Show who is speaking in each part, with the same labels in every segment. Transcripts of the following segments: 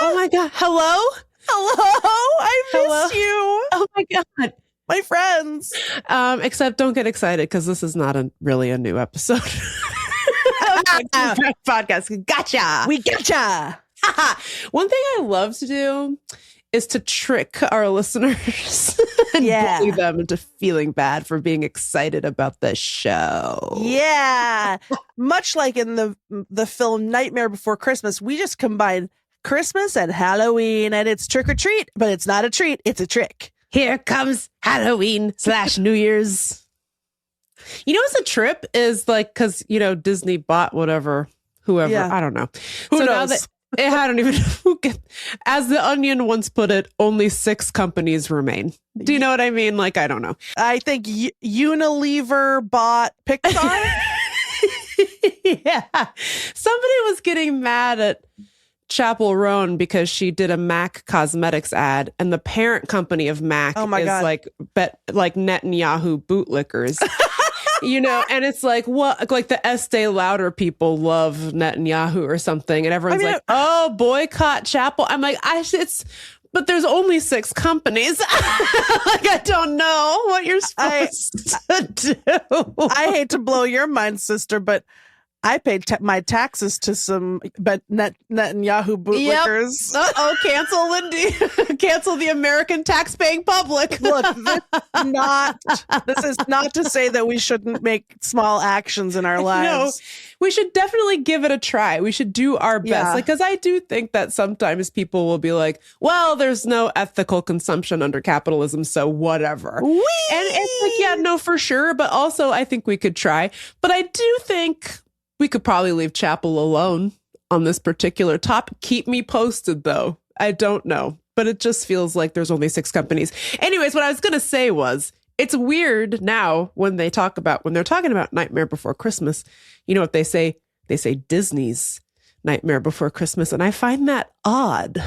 Speaker 1: Oh my God. Hello?
Speaker 2: I miss you.
Speaker 1: Oh my God.
Speaker 2: My friends.
Speaker 1: Except don't get excited because this is not really a new episode. Podcast. Gotcha.
Speaker 2: We gotcha.
Speaker 1: One thing I love to do is to trick our listeners and bully them into feeling bad for being excited about the show.
Speaker 2: Yeah. Much like in the film Nightmare Before Christmas, we just combined Christmas and Halloween, and it's trick or treat, but it's not a treat, it's a trick.
Speaker 1: Here comes Halloween / New Year's. You know what's a trip is like, because, you know, Disney bought whoever, I don't know.
Speaker 2: Who knows?
Speaker 1: Now that, I don't even know. As the Onion once put it, only 6 companies remain. Do you know what I mean? Like, I don't know.
Speaker 2: I think Unilever bought Pixar.
Speaker 1: Yeah. Somebody was getting mad at Chapel Roan because she did a MAC Cosmetics ad, and the parent company of MAC is
Speaker 2: God.
Speaker 1: like Netanyahu bootlickers. You know, and it's like, what? Like the Estee Lauder people love Netanyahu or something, and everyone's like, "Oh, boycott Chapel." I'm like, but there's only 6 companies. Like, I don't know what you're supposed to do.
Speaker 2: I hate to blow your mind, sister, but I paid my taxes to some Netanyahu bootlickers.
Speaker 1: Yep. Cancel Lindy. Cancel the American tax-paying public.
Speaker 2: Look, this is not to say that we shouldn't make small actions in our lives.
Speaker 1: No, we should definitely give it a try. We should do our best.
Speaker 2: Yeah.
Speaker 1: Like, because I do think that sometimes people will be like, well, there's no ethical consumption under capitalism, so whatever.
Speaker 2: Whee!
Speaker 1: And it's like, yeah, no, for sure. But also, I think we could try. But I do think we could probably leave Chapel alone on this particular topic. Keep me posted, though. I don't know. But it just feels like there's only 6 companies. Anyways, what I was going to say was, it's weird now when they're talking about Nightmare Before Christmas. You know what they say? They say Disney's Nightmare Before Christmas. And I find that odd.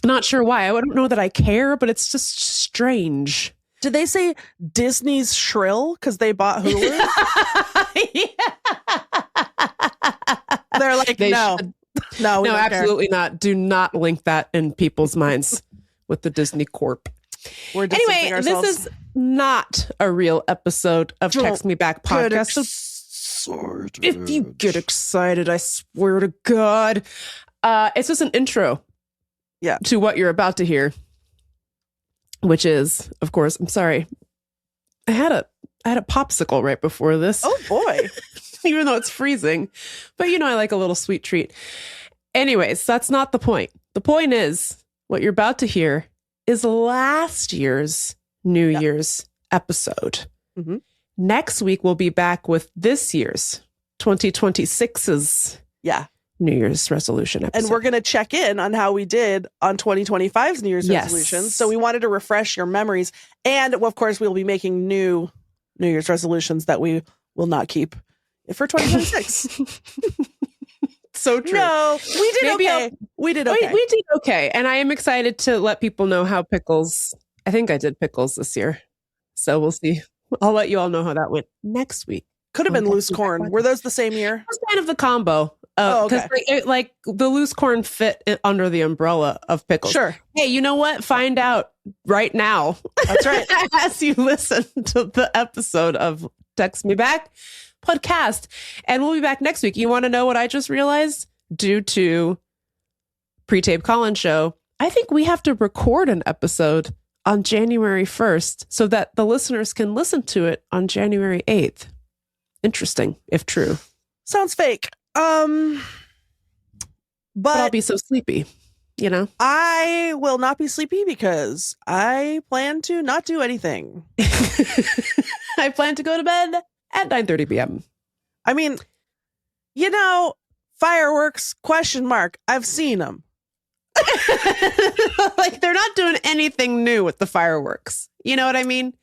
Speaker 1: Not sure why. I don't know that I care, but it's just strange.
Speaker 2: Did they say Disney's Shrill because they bought Hulu? They're like, no,
Speaker 1: absolutely not. Do not link that in people's minds with the Disney Corp. Anyway, this is not a real episode of Text Me Back podcast. So if you get excited, I swear to God, it's just an intro to what you're about to hear. Which is, of course, I'm sorry. I had a popsicle right before this.
Speaker 2: Oh boy.
Speaker 1: Even though it's freezing. But you know, I like a little sweet treat. Anyways, that's not the point. The point is, what you're about to hear is last year's New Year's episode. Mm-hmm. Next week, we'll be back with this year's 2026's New Year's resolution episode.
Speaker 2: And we're going to check in on how we did on 2025's New Year's resolutions. So we wanted to refresh your memories. And of course, we'll be making new New Year's resolutions that we will not keep for 2026.
Speaker 1: So true.
Speaker 2: No, we did okay. We did okay.
Speaker 1: We did okay. And I am excited to let people know how I think I did pickles this year. So we'll see. I'll let you all know how that went next week.
Speaker 2: Could have been loose corn. Were those the same year?
Speaker 1: It was kind of the combo. Because like the loose corn fit under the umbrella of pickles.
Speaker 2: Sure.
Speaker 1: Hey, you know what? Find out right now.
Speaker 2: That's right.
Speaker 1: As you listen to the episode of Text Me Back podcast. And we'll be back next week. You want to know what I just realized? Due to pre-tape call-in show, I think we have to record an episode on January 1st so that the listeners can listen to it on January 8th. Interesting, if true.
Speaker 2: Sounds fake.
Speaker 1: But I'll be so sleepy, you know?
Speaker 2: I will not be sleepy because I plan to not do anything.
Speaker 1: I plan to go to bed at 9:30 p.m.
Speaker 2: I mean, you know, fireworks, ? I've seen them.
Speaker 1: Like, they're not doing anything new with the fireworks. You know what I mean?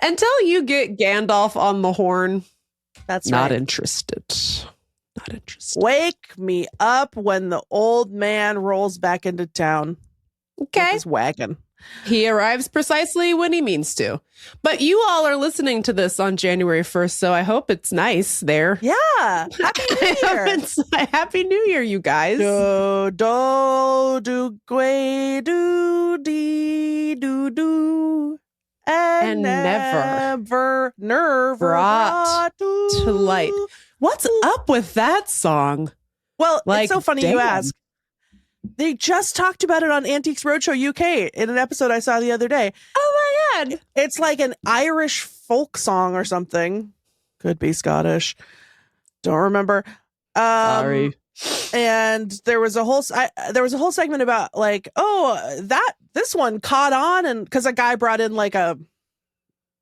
Speaker 1: Until you get Gandalf on the horn.
Speaker 2: That's
Speaker 1: not
Speaker 2: right.
Speaker 1: interested. Not interested.
Speaker 2: Wake me up when the old man rolls back into town.
Speaker 1: Okay.
Speaker 2: With his wagon.
Speaker 1: He arrives precisely when he means to. But you all are listening to this on January 1st, so I hope it's nice there.
Speaker 2: Yeah. Happy New Year.
Speaker 1: Happy New Year, you guys.
Speaker 2: Do, do, do, gwe, do, dee, do. And never
Speaker 1: brought to light. What's up with that song?
Speaker 2: Well, it's so funny you ask. They just talked about it on Antiques Roadshow UK in an episode I saw the other day.
Speaker 1: Oh my God.
Speaker 2: It's like an Irish folk song or something. Could be Scottish. Don't remember.
Speaker 1: Sorry.
Speaker 2: And there was a whole segment about like, this one caught on, and because a guy brought in like an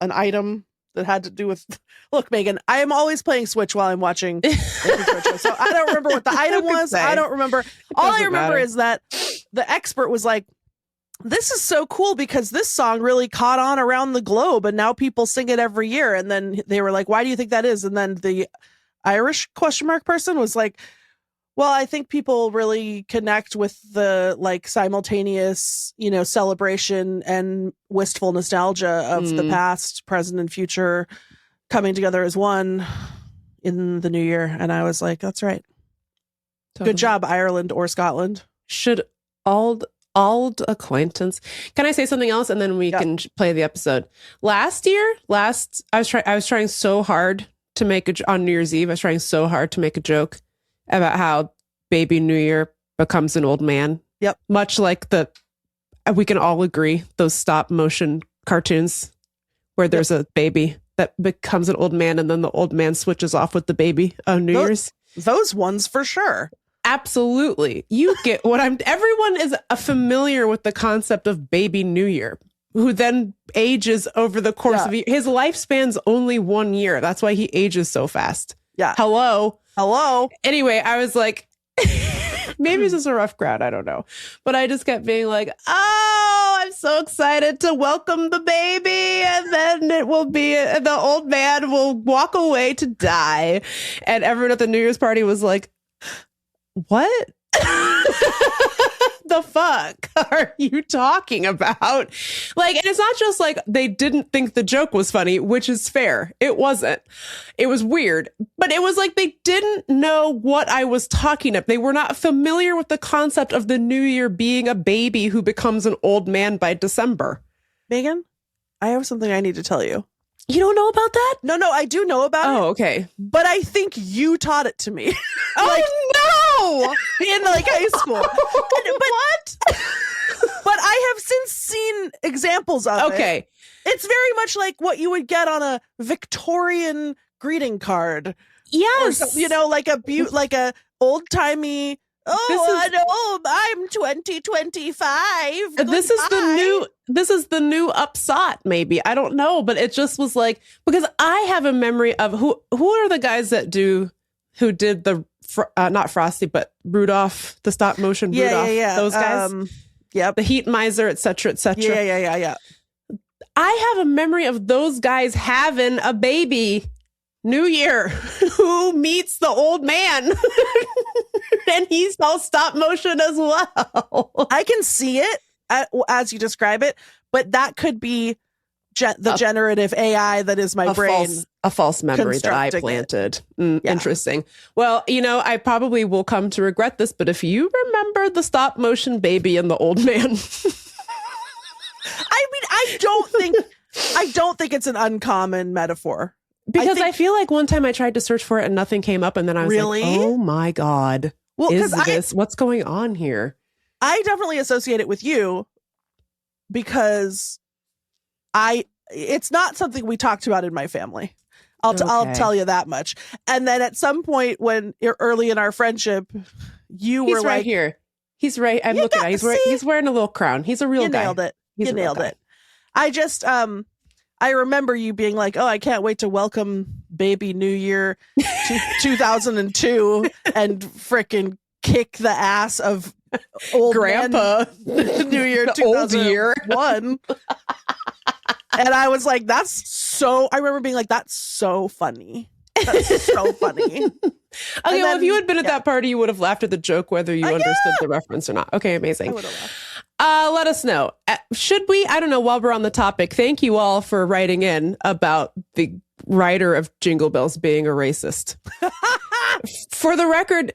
Speaker 2: item that had to do with. Look, Megan, I am always playing Switch while I'm watching. So I don't remember what the item was. I don't remember. All I remember is that the expert was like, "This is so cool because this song really caught on around the globe, and now people sing it every year." And then they were like, "Why do you think that is?" And then the Irish ? Person was like, well, I think people really connect with the like simultaneous, celebration and wistful nostalgia of the past, present, and future coming together as one in the new year. And I was like, that's right. Totally. Good job, Ireland or Scotland.
Speaker 1: Should old acquaintance. Can I say something else and then we can play the episode? Last year, I was trying so hard to make on New Year's Eve. I was trying so hard to make a joke about how Baby New Year becomes an old man.
Speaker 2: Yep.
Speaker 1: Much like we can all agree, those stop motion cartoons where there's a baby that becomes an old man and then the old man switches off with the baby on New Year's.
Speaker 2: Those ones for sure.
Speaker 1: Absolutely. You get everyone is familiar with the concept of Baby New Year, who then ages over the course of his lifespan's only 1 year. That's why he ages so fast.
Speaker 2: Yeah.
Speaker 1: Hello.
Speaker 2: Anyway,
Speaker 1: I was like, maybe it's just a rough crowd. I don't know. But I just kept being like, oh, I'm so excited to welcome the baby. And then the old man will walk away to die. And everyone at the New Year's party was like, what? The fuck are you talking about? Like, and it's not just like they didn't think the joke was funny, which is fair. It wasn't. It was weird, but it was like they didn't know what I was talking about. They were not familiar with the concept of the new year being a baby who becomes an old man by December.
Speaker 2: Megan, I have something I need to tell you.
Speaker 1: You don't know about that?
Speaker 2: No, I do know about it.
Speaker 1: Oh, okay.
Speaker 2: But I think you taught it to me.
Speaker 1: Oh,
Speaker 2: no! In like high school. What? But I have since seen examples of it.
Speaker 1: Okay.
Speaker 2: It's very much like what you would get on a Victorian greeting card.
Speaker 1: Yes.
Speaker 2: Or, like a old-timey, I know, I'm 2025.
Speaker 1: This is the new upsot, maybe. I don't know, but it just was like, because I have a memory of who are the guys who did the not Frosty, but Rudolph, the stop motion Rudolph.
Speaker 2: Yeah.
Speaker 1: Those guys.
Speaker 2: Yep.
Speaker 1: The Heat Miser, et cetera, et cetera.
Speaker 2: Yeah.
Speaker 1: I have a memory of those guys having a baby New Year who meets the old man and he's all stop motion as well.
Speaker 2: I can see it as you describe it, but that could be the generative AI that is my brain.
Speaker 1: A false memory that I planted. Interesting. Well, I probably will come to regret this, but if you remember the stop motion baby and the old man.
Speaker 2: I mean, I don't think it's an uncommon metaphor.
Speaker 1: Because I feel like one time I tried to search for it and nothing came up, and then I was like, oh my God. Well, what's going on here?
Speaker 2: I definitely associate it with you because it's not something we talked about in my family. I'll tell you that much. And then at some point when you're early in our friendship, you were like,
Speaker 1: right here. He's right. I'm looking at it. He's wearing a little crown. He's a real guy.
Speaker 2: Nailed it. You nailed it. I just, I remember you being like, oh, I can't wait to welcome Baby New Year 2002 and frickin' kick the ass of old
Speaker 1: Grandpa
Speaker 2: New Year 2001. And I was like, I remember being like, that's so funny. That's so funny.
Speaker 1: If you had been at that party, you would have laughed at the joke, whether you understood the reference or not. Okay, amazing.
Speaker 2: I would have laughed.
Speaker 1: Let us know. Should we? I don't know. While we're on the topic, thank you all for writing in about the writer of Jingle Bells being a racist. For the record,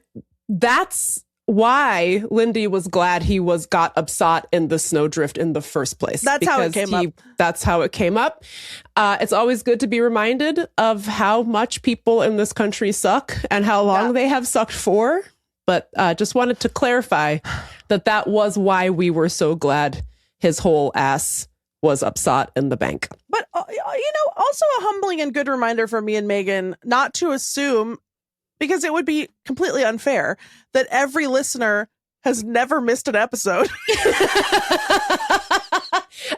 Speaker 1: that's why Lindy was glad he got upsot in the snowdrift in the first place.
Speaker 2: That's how it came up.
Speaker 1: That's how it came up. It's always good to be reminded of how much people in this country suck and how long they have sucked for. But just wanted to clarify that was why we were so glad his whole ass was upsot in the bank.
Speaker 2: But, also a humbling and good reminder for me and Megan not to assume, because it would be completely unfair, that every listener has never missed an episode.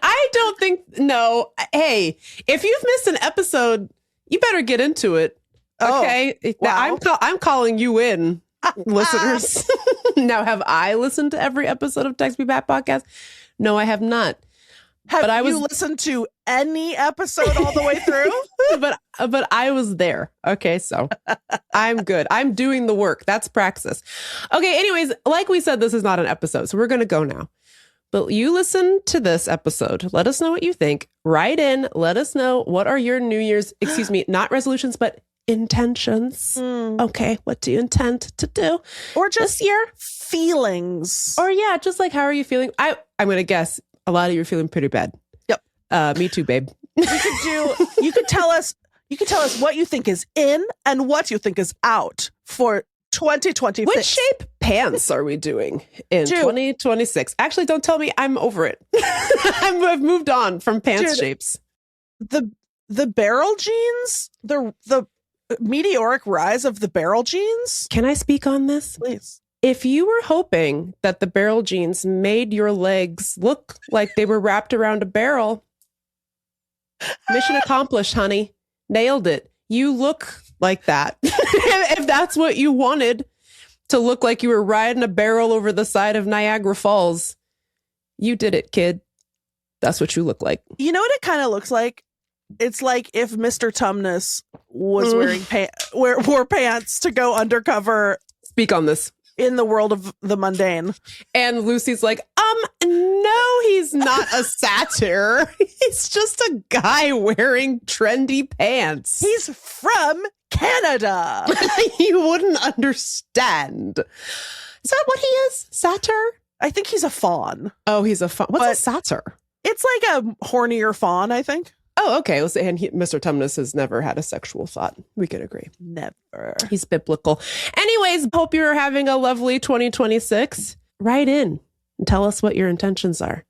Speaker 1: I don't think, no. Hey, if you've missed an episode, you better get into it. Okay?
Speaker 2: Wow.
Speaker 1: Now, I'm calling you in. Listeners. Now, have I listened to every episode of Text Me Back podcast? No, I have not.
Speaker 2: Have you listened to any episode all the way through?
Speaker 1: but I was there. Okay, so I'm good. I'm doing the work. That's praxis. Okay, anyways, like we said, this is not an episode, so we're going to go now. But you listen to this episode. Let us know what you think. Write in. Let us know what are your New Year's, not resolutions, but intentions. Okay, what do you intend to do?
Speaker 2: Or just
Speaker 1: this year?
Speaker 2: Feelings.
Speaker 1: Or just like, how are you feeling? I'm going to guess a lot of you are feeling pretty bad.
Speaker 2: Yep.
Speaker 1: Me too, babe.
Speaker 2: You could tell us what you think is in and what you think is out for 2026.
Speaker 1: Which shape pants are we doing in 2026? Actually, don't tell me. I'm over it. I've moved on from pants shapes.
Speaker 2: The barrel jeans, the meteoric rise of the barrel jeans.
Speaker 1: Can I speak on this?
Speaker 2: Please.
Speaker 1: If you were hoping that the barrel jeans made your legs look like they were wrapped around a barrel, mission accomplished, honey. Nailed it. You look like that. If that's what you wanted, to look like you were riding a barrel over the side of Niagara Falls, you did it, kid. That's what you look like.
Speaker 2: You know what it kind of looks like? It's like if Mr. Tumnus was wore pants to go undercover.
Speaker 1: Speak on this.
Speaker 2: In the world of the mundane.
Speaker 1: And Lucy's like, no, he's not a satyr. He's just a guy wearing trendy pants.
Speaker 2: He's from Canada.
Speaker 1: You wouldn't understand. Is that what he is? Satyr?
Speaker 2: I think he's a faun.
Speaker 1: Oh, he's a faun. What's a satyr?
Speaker 2: It's like a hornier faun, I think.
Speaker 1: Oh, okay. And Mr. Tumnus has never had a sexual thought. We can agree.
Speaker 2: Never.
Speaker 1: He's biblical. Anyways, hope you're having a lovely 2026. Write in and tell us what your intentions are.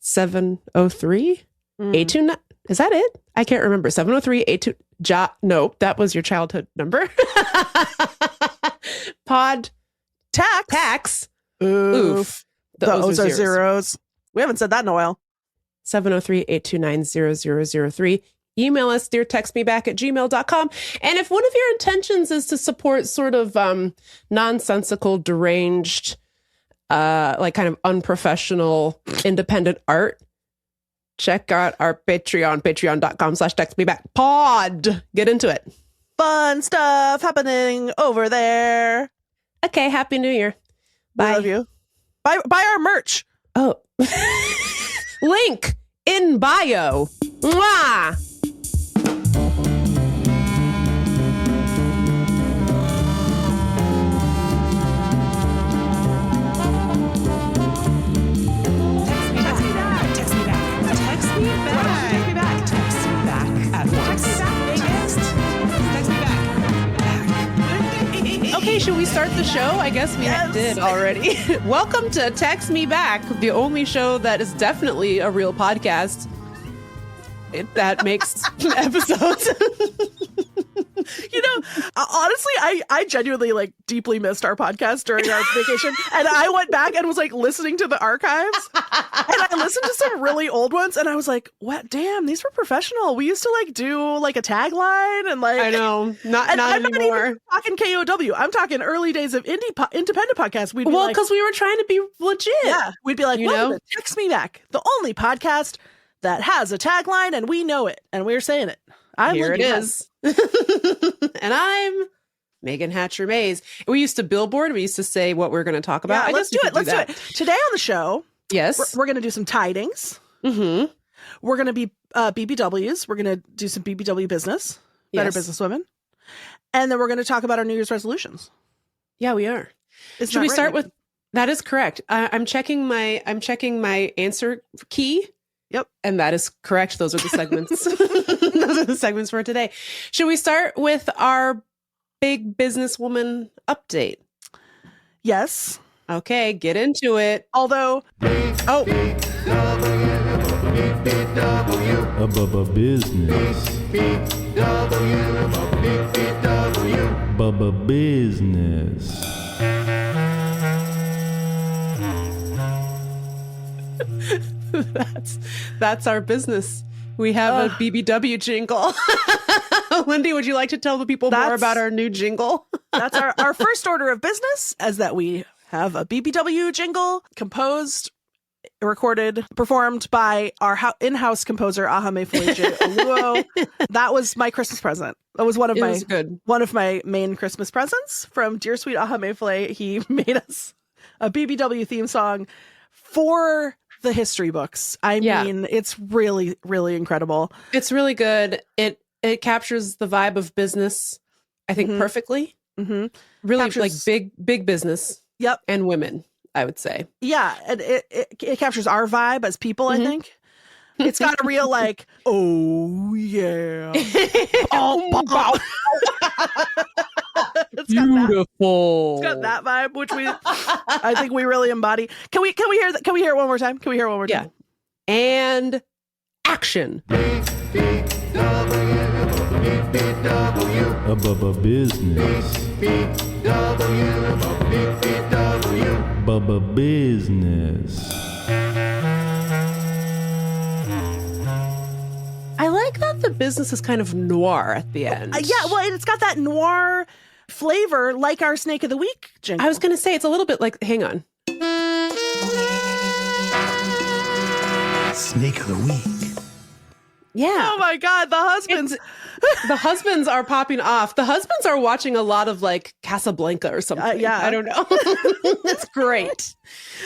Speaker 1: 703 829. Is that it? I can't remember. 703-82. No, that was your childhood number. Pod tax. Oof.
Speaker 2: Those are zeros. We haven't said that in a while.
Speaker 1: 703-829-0003. Email us, deartextmeback@gmail.com. And if one of your intentions is to support sort of nonsensical, deranged, like kind of unprofessional, independent art, check out our Patreon, patreon.com/textmebackpod. Get into it.
Speaker 2: Fun stuff happening over there.
Speaker 1: Okay, Happy New Year. Bye.
Speaker 2: I love you. Buy our merch.
Speaker 1: Oh. Link in bio. Mwah! Okay, should we start the show? I guess we did already. Welcome to Text Me Back, the only show that is definitely a real podcast that makes episodes.
Speaker 2: You know, honestly, I genuinely like deeply missed our podcast during our vacation, and I went back and was like listening to the archives, and I listened to some really old ones, and I was like, "What? Damn, these were professional. We used to like do like a tagline and like."
Speaker 1: I know, not
Speaker 2: I'm
Speaker 1: anymore.
Speaker 2: Not even talking KOW. I'm talking early days of independent podcasts. We'd be
Speaker 1: because we were trying to be legit.
Speaker 2: Yeah, we'd be like, "Welcome to Text Me Back, the only podcast that has a tagline, and we know it, and we're saying it."
Speaker 1: Here it is. And I'm Megan Hatcher Mays. We used to billboard. We used to say what we're going to talk about.
Speaker 2: Yeah, let's do it. Today on the show,
Speaker 1: Yes.
Speaker 2: We're going to do some tidings.
Speaker 1: Mm-hmm.
Speaker 2: We're going to be BBWs. We're going to do some BBW business, Better Businesswomen. And then we're going to talk about our New Year's resolutions.
Speaker 1: Yeah, we are. Should we start with? That is correct. I'm checking my answer key.
Speaker 2: Yep.
Speaker 1: And that is correct. Those are the segments. Those are the segments for today. Should we start with our big businesswoman update?
Speaker 2: Yes.
Speaker 1: Okay, get into it.
Speaker 2: Although,
Speaker 3: business. Business.
Speaker 1: That's our business. We have a BBW jingle. Lindy, would you like to tell the people more about our new jingle?
Speaker 2: That's our first order of business, as that we have a BBW jingle composed, recorded, performed by our in-house composer, Ahamefule Oluo. That was my Christmas present. That was one of my main Christmas presents from dear sweet Ahamefule. He made us a BBW theme song for the history books. I mean, it's really, really incredible.
Speaker 1: It's really good. It captures the vibe of business, I think, perfectly. Mm-hmm. Really captures, like big business.
Speaker 2: Yep.
Speaker 1: And women, I would say.
Speaker 2: Yeah. And it captures our vibe as people, I think. It's got a real like, oh yeah.
Speaker 1: Beautiful.
Speaker 2: It's got that vibe, which I think we really embody. Can we hear that? Can we hear it one more time?
Speaker 1: Yeah. And action.
Speaker 3: Business. Business.
Speaker 1: I like that the business is kind of noir at the end.
Speaker 2: Yeah, well, it's got that noir flavor like our Snake of the Week jingle.
Speaker 1: I was going to say, it's a little bit like, hang on.
Speaker 4: Snake of the Week.
Speaker 1: Yeah.
Speaker 2: Oh my God, the husbands
Speaker 1: are popping off. The husbands are watching a lot of like Casablanca or something.
Speaker 2: Yeah.
Speaker 1: I don't know. It's great.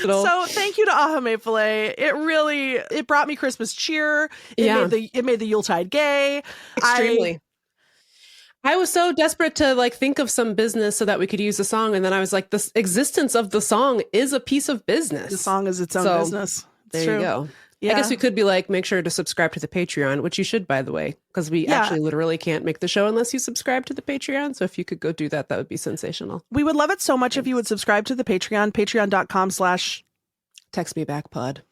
Speaker 2: So thank you to Ahamefule. It brought me Christmas cheer. It made the Yuletide gay.
Speaker 1: Extremely. I was so desperate to like think of some business so that we could use the song. And then I was like, the existence of the song is a piece of business.
Speaker 2: The song is its own business.
Speaker 1: There you go. Yeah. I guess we could be like, make sure to subscribe to the Patreon, which you should, by the way, because we actually literally can't make the show unless you subscribe to the Patreon. So if you could go do that, that would be sensational.
Speaker 2: We would love it so much if you would subscribe to the Patreon, patreon.com/
Speaker 1: Text Me Back Pod.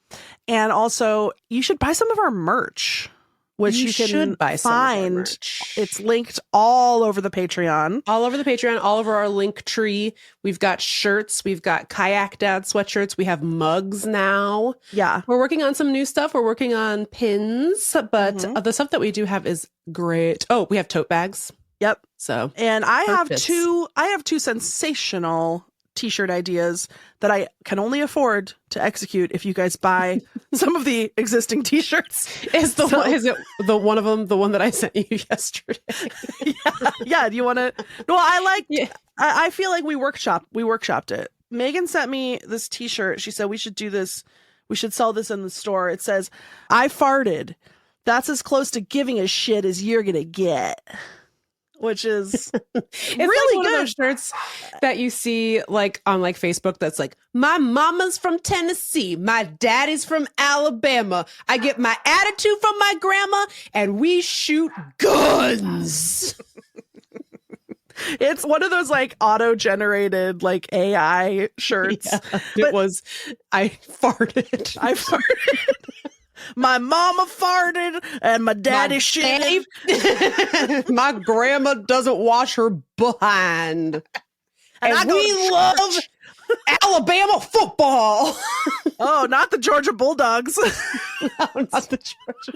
Speaker 2: And also, you should buy some of our merch, which you can find. It's linked all over the Patreon.
Speaker 1: All over the Patreon, all over our link tree. We've got shirts. We've got Kayak Dad sweatshirts. We have mugs now.
Speaker 2: Yeah.
Speaker 1: We're working on some new stuff. We're working on pins, but the stuff that we do have is great. Oh, we have tote bags.
Speaker 2: Yep.
Speaker 1: So,
Speaker 2: and I have two sensational t-shirt ideas that I can only afford to execute if you guys buy some of the existing t-shirts.
Speaker 1: Is it the one of them the one that I sent you yesterday?
Speaker 2: Yeah. Do you want to? No, I feel like we workshopped it. Megan sent me this t-shirt. She said we should do this. We should sell this in the store. It says, "I farted. That's as close to giving a shit as you're gonna get." Which is
Speaker 1: it's
Speaker 2: really
Speaker 1: like one of those shirts that you see like on like Facebook that's like, my mama's from Tennessee, my daddy's from Alabama, I get my attitude from my grandma, and we shoot guns.
Speaker 2: It's one of those like auto-generated like AI shirts.
Speaker 1: Yeah, I farted.
Speaker 2: My mama farted and my daddy shit.
Speaker 1: My grandma doesn't wash her behind. And we love Alabama football.
Speaker 2: Oh, not the Georgia Bulldogs.
Speaker 1: No, not the Georgia.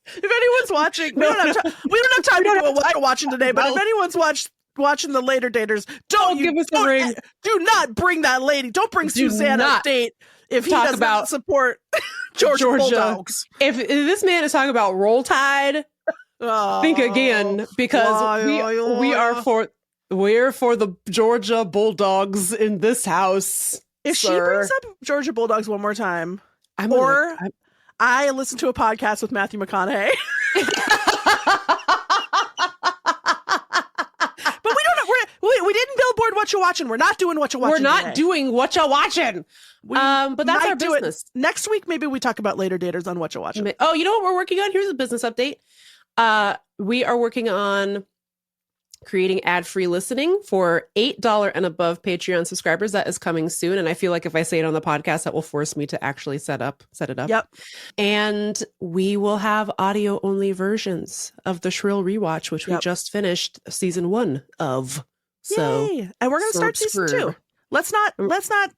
Speaker 2: If anyone's watching, we don't have time to do what we're watching today, but if anyone's watching the later daters, don't give us a ring. Do not bring that lady. Don't bring Susanna on date if he does not support Georgia Bulldogs.
Speaker 1: If this man is talking about Roll Tide, think again, because we're for the Georgia Bulldogs in this house.
Speaker 2: If she
Speaker 1: sir.
Speaker 2: brings up Georgia Bulldogs one more time,
Speaker 1: I'm
Speaker 2: I listen to a podcast with Matthew McConaughey. But we don't know. We didn't billboard What You Watching. We're not doing What You Watching.
Speaker 1: We're not
Speaker 2: today.
Speaker 1: doing What You Watching. But that's our business.
Speaker 2: Next week, maybe we talk about later daters on What You Watching.
Speaker 1: Oh, you know what we're working on? Here's a business update. We are working on creating ad-free listening for $8 and above Patreon subscribers. That is coming soon. And I feel like if I say it on the podcast, that will force me to actually set it up.
Speaker 2: Yep.
Speaker 1: And we will have audio-only versions of the Shrill Rewatch, which we just finished season 1 of. So,
Speaker 2: yay. And we're going to start season 2. Let's not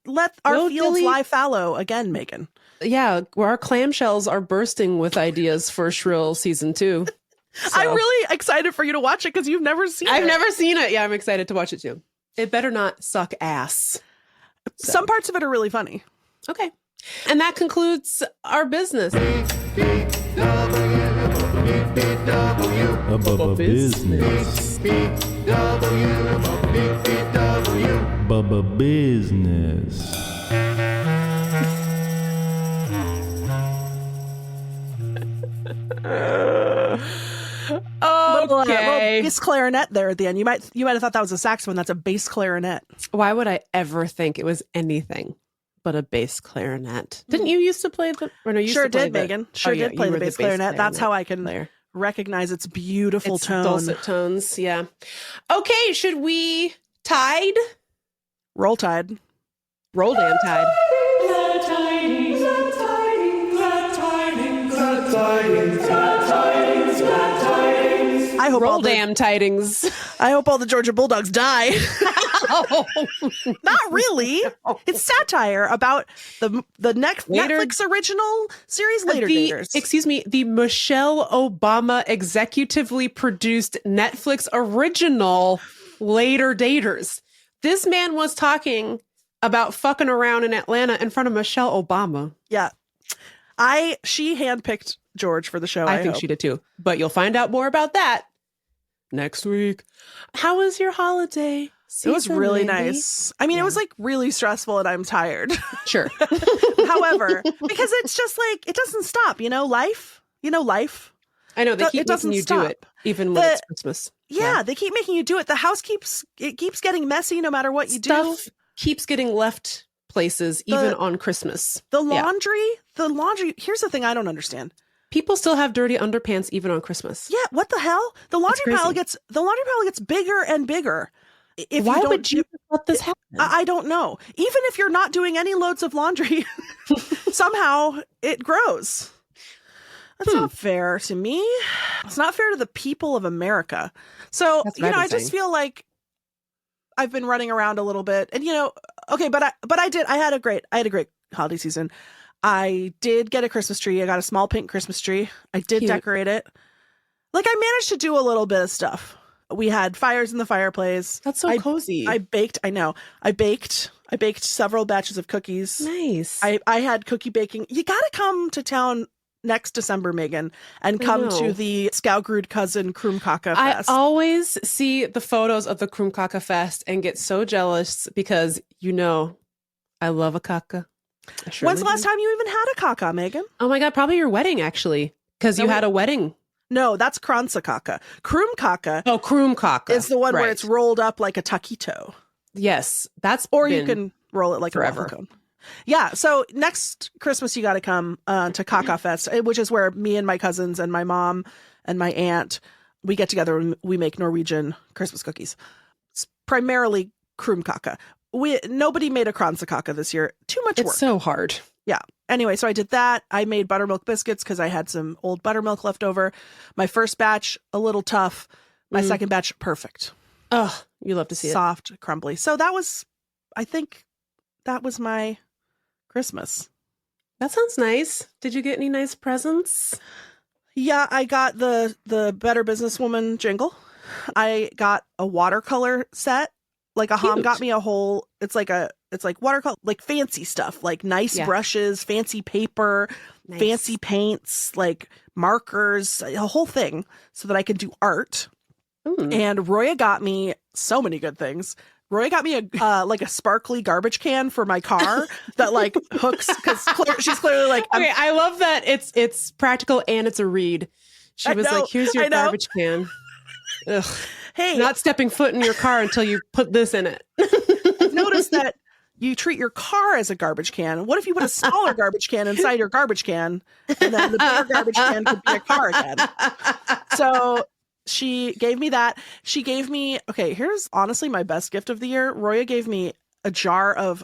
Speaker 2: let our fields lie fallow again, Megan.
Speaker 1: Yeah, our clamshells are bursting with ideas for Shrill season 2. So.
Speaker 2: I'm really excited for you to watch it because you've never seen it.
Speaker 1: I've never seen it. Yeah, I'm excited to watch it too. It better not suck ass. So.
Speaker 2: Some parts of it are really funny.
Speaker 1: Okay. And that concludes our business.
Speaker 3: Bubba business. Bubba business.
Speaker 2: Little
Speaker 1: Okay.
Speaker 2: bass clarinet there at the end. You might have thought that was a saxophone. That's a bass clarinet.
Speaker 1: Why would I ever think it was anything but a bass clarinet? Didn't you used to play the? Or no, you used
Speaker 2: Sure
Speaker 1: to play
Speaker 2: did, Megan. Sure did play the bass clarinet. That's how I can recognize its beautiful tone.
Speaker 1: Dulcet tones. Yeah. Okay. Should we tide?
Speaker 2: Roll Tide.
Speaker 1: Roll damn tide.
Speaker 2: I hope
Speaker 1: Roll damn tidings.
Speaker 2: I hope all the Georgia Bulldogs die. Not really. It's satire about the Netflix original series Later Daters.
Speaker 1: Excuse me, the Michelle Obama executively produced Netflix original Later Daters. This man was talking about fucking around in Atlanta in front of Michelle Obama.
Speaker 2: Yeah. She handpicked George for the show.
Speaker 1: I think she did too. But you'll find out more about that next week. How was your holiday?
Speaker 2: It was really nice. I mean, it was like really stressful and I'm tired.
Speaker 1: Sure.
Speaker 2: However, because it's just like, it doesn't stop, life.
Speaker 1: I know they keep making you do it even when it's Christmas.
Speaker 2: Yeah, they keep making you do it. The house keeps getting messy no matter what you do.
Speaker 1: Stuff keeps getting left places even on Christmas.
Speaker 2: The laundry. Here's the thing I don't understand.
Speaker 1: People still have dirty underpants even on Christmas.
Speaker 2: Yeah, what the hell? The laundry pile gets bigger and bigger.
Speaker 1: Why would you let this happen?
Speaker 2: I don't know. Even if you're not doing any loads of laundry, somehow it grows. That's not fair to me. It's not fair to the people of America. So, I just feel like I've been running around a little bit and, okay, but I had a great holiday season. I did get a Christmas tree. I got a small pink Christmas tree. I did decorate it. Like I managed to do a little bit of stuff. We had fires in the fireplace.
Speaker 1: That's so cozy.
Speaker 2: I baked. I know. I baked several batches of cookies.
Speaker 1: Nice.
Speaker 2: I had cookie baking. You got to come to town next December, Megan, and come to the Scoutgrood Cousin Kroomkaka Fest.
Speaker 1: I always see the photos of the Kroomkaka Fest and get so jealous because I love a kaka.
Speaker 2: When's the last time you even had a kaka, Megan?
Speaker 1: Oh my God, probably your wedding actually, because you had a wedding.
Speaker 2: No, that's Kranzakaka. Kroomkaka.
Speaker 1: Oh, Kroomkaka
Speaker 2: is the one where it's rolled up like a taquito.
Speaker 1: Yes,
Speaker 2: you can roll it like forever. A waffle cone. Yeah, so next Christmas you got to come to Kaka Fest, which is where me and my cousins and my mom and my aunt, we get together and we make Norwegian Christmas cookies. It's primarily Kroomkaka. Nobody made a Kranzakaka this year. Too much work.
Speaker 1: It's so hard.
Speaker 2: Yeah. Anyway, so I did that. I made buttermilk biscuits because I had some old buttermilk left over. My first batch, a little tough. My second batch, perfect.
Speaker 1: Oh, you love to see
Speaker 2: Soft, crumbly. So I think that was my Christmas.
Speaker 1: That sounds nice. Did you get any nice presents?
Speaker 2: Yeah, I got the Better Businesswoman jingle. I got a watercolor set. Like a Ham got me a whole, it's like watercolor, like fancy stuff, like nice brushes, fancy paper, fancy paints, like markers, a whole thing so that I could do art. And Roya got me so many good things. Roy got me a like a sparkly garbage can for my car that like hooks because she's clearly like.
Speaker 1: Okay, I love that it's practical and it's a read. She was like, "Here's your garbage can." Ugh.
Speaker 2: Hey,
Speaker 1: not stepping foot in your car until you put this in it.
Speaker 2: I've noticed that you treat your car as a garbage can. What if you put a smaller garbage can inside your garbage can, and then the bigger garbage can could be a car again? So she gave me that. She gave me, okay, here's honestly my best gift of the year. Roya gave me a jar of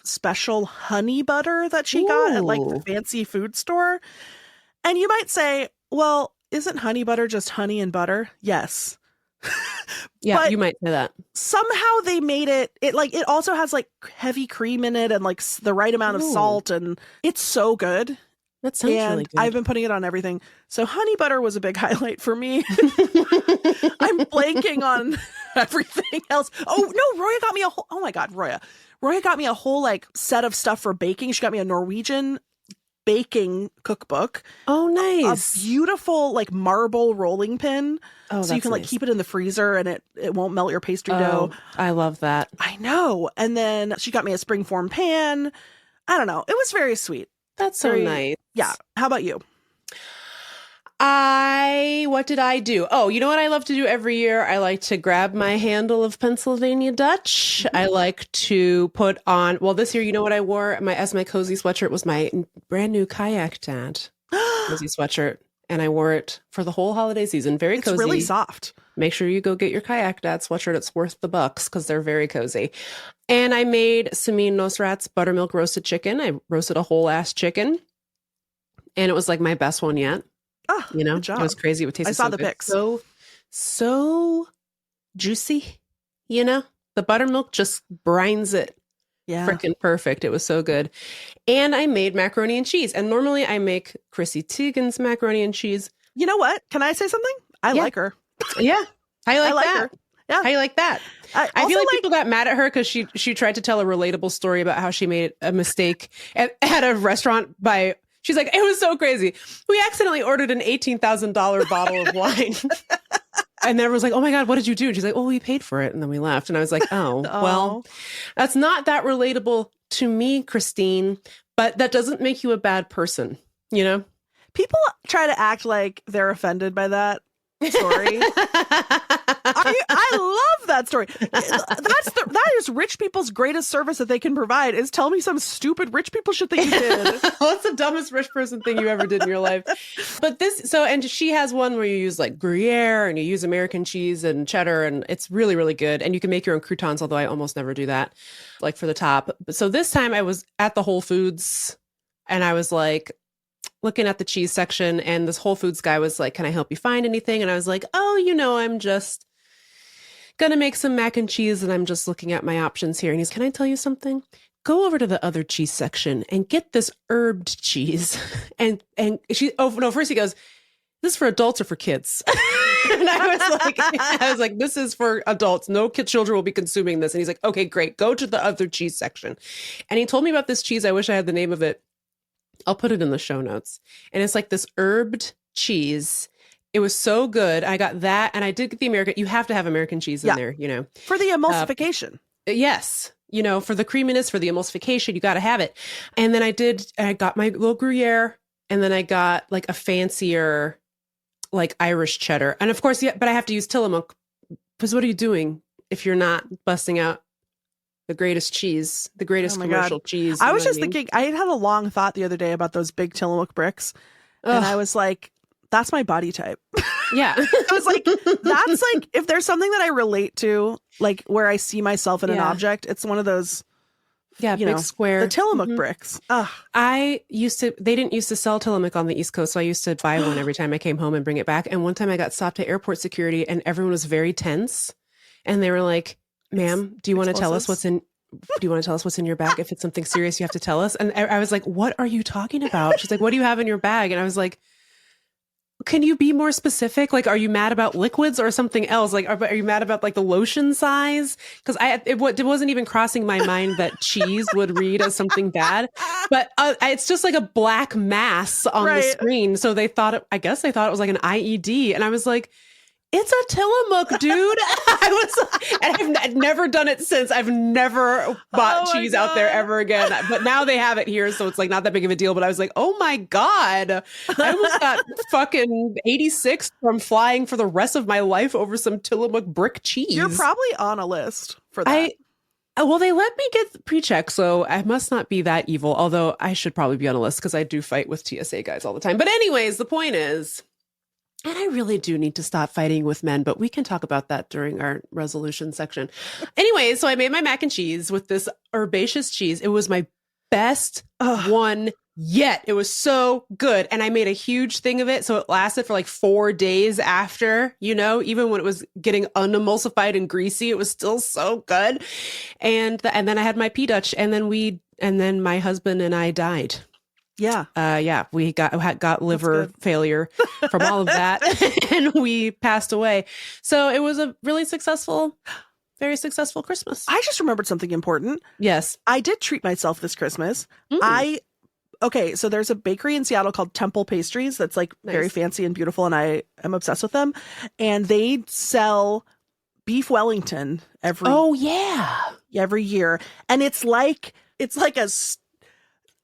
Speaker 2: special honey butter that she got at like the fancy food store. And you might say, well, isn't honey butter just honey and butter? Yes.
Speaker 1: Yeah,
Speaker 2: but
Speaker 1: you might say that.
Speaker 2: Somehow they made it like it also has like heavy cream in it and like the right amount of salt, and it's so good.
Speaker 1: That sounds really good.
Speaker 2: I've been putting it on everything. So honey butter was a big highlight for me. I'm blanking on everything else. Oh no, Roya got me a whole, oh my God, Roya got me a whole like set of stuff for baking. She got me a Norwegian baking cookbook.
Speaker 1: Oh, nice.
Speaker 2: A beautiful like marble rolling pin.
Speaker 1: Oh,
Speaker 2: so you can like keep it in the freezer and it won't melt your pastry dough.
Speaker 1: I love that.
Speaker 2: I know. And then she got me a springform pan. I don't know. It was very sweet.
Speaker 1: That's so nice.
Speaker 2: Yeah. How about you?
Speaker 1: What did I do? Oh, you know what I love to do every year? I like to grab my handle of Pennsylvania Dutch. I like to put on, well, this year, you know what I wore as my cozy sweatshirt was my brand new Kayak Dad cozy sweatshirt. And I wore it for the whole holiday season. Very cozy.
Speaker 2: It's really soft.
Speaker 1: Make sure you go get your Kayak Dad sweatshirt. It's worth the bucks because they're very cozy. And I made Samin Nosrat's buttermilk roasted chicken. I roasted a whole ass chicken. And it was like my best one yet.
Speaker 2: Oh,
Speaker 1: you know,
Speaker 2: good job.
Speaker 1: It was crazy. It tasted
Speaker 2: I saw the pics.
Speaker 1: So juicy, you know, the buttermilk just brines it.
Speaker 2: Yeah.
Speaker 1: Freaking perfect. It was so good. And I made macaroni and cheese. And normally I make Chrissy Teigen's macaroni and cheese.
Speaker 2: You know what? Can I say something? I like her.
Speaker 1: Yeah. I like that.
Speaker 2: Her. Yeah.
Speaker 1: I like that. I feel like people got mad at her because she tried to tell a relatable story about how she made a mistake at a restaurant by... She's like, it was so crazy. We accidentally ordered an $18,000 bottle of wine. And everyone was like, oh my God, what did you do? And she's like, oh, we paid for it. And then we left. And I was like, oh, well, that's not that relatable to me, Christine, but that doesn't make you a bad person, you know?
Speaker 2: People try to act like they're offended by that story. I love that story. That is rich people's greatest service that they can provide is tell me some stupid rich people shit that you did.
Speaker 1: What's the dumbest rich person thing you ever did in your life? But and she has one where you use like Gruyere and you use American cheese and cheddar, and it's really, really good. And you can make your own croutons, although I almost never do that, like for the top. So this time I was at the Whole Foods and I was like, looking at the cheese section, and this Whole Foods guy was like, can I help you find anything? And I was like, oh, you know, I'm just gonna make some mac and cheese and I'm just looking at my options here. And he's, can I tell you something? Go over to the other cheese section and get this herbed cheese. And first he goes, this is for adults or for kids? And I was like, this is for adults. No children will be consuming this. And he's like, okay, great. Go to the other cheese section. And he told me about this cheese. I wish I had the name of it. I'll put it in the show notes. And it's like this herbed cheese. It was so good. I got that. And I did get the American. You have to have American cheese in there, you know.
Speaker 2: For the emulsification.
Speaker 1: Yes. You know, for the creaminess, for the emulsification, you got to have it. And then I got my little Gruyere. And then I got like a fancier, like Irish cheddar. And of course, but I have to use Tillamook. Because what are you doing if you're not busting out the greatest cheese, the greatest commercial cheese?
Speaker 2: I was just thinking, I had a long thought the other day about those big Tillamook bricks. And I was like, that's my body type.
Speaker 1: Yeah.
Speaker 2: I was like, that's like, if there's something that I relate to, like where I see myself in an object, it's one of those,
Speaker 1: big square.
Speaker 2: The Tillamook bricks. Ugh.
Speaker 1: They didn't used to sell Tillamook on the East Coast. So I used to buy one every time I came home and bring it back. And one time I got stopped at airport security and everyone was very tense. And they were like, ma'am, do you want to tell us what's in your bag? If it's something serious, you have to tell us. And I was like, what are you talking about? She's like, what do you have in your bag? And I was like, can you be more specific? Like, are you mad about liquids or something else? Like, are you mad about like the lotion size? Because it wasn't even crossing my mind that cheese would read as something bad. But it's just like a black mass on the screen. So I guess they thought it was like an IED. And I was like, It's a Tillamook, dude. I've never done it since. I've never bought cheese out there ever again. But now they have it here, so it's like not that big of a deal. But I was like, oh my God. I almost got fucking 86 from flying for the rest of my life over some Tillamook brick cheese.
Speaker 2: You're probably on a list for that.
Speaker 1: Well, they let me get pre-check, so I must not be that evil. Although I should probably be on a list because I do fight with TSA guys all the time. But anyways, the point is, and I really do need to stop fighting with men, but we can talk about that during our resolution section. Anyway, so I made my mac and cheese with this herbaceous cheese. It was my best one yet. It was so good. And I made a huge thing of it. So it lasted for like 4 days after, even when it was getting unemulsified and greasy, it was still so good. And then I had my pea Dutch, and then my husband and I died.
Speaker 2: Yeah.
Speaker 1: We got liver failure from all of that and we passed away. So it was a really very successful Christmas.
Speaker 2: I just remembered something important.
Speaker 1: Yes.
Speaker 2: I did treat myself this Christmas. Okay, so there's a bakery in Seattle called Temple Pastries that's like very fancy and beautiful, and I am obsessed with them. And they sell beef Wellington every year. And it's like a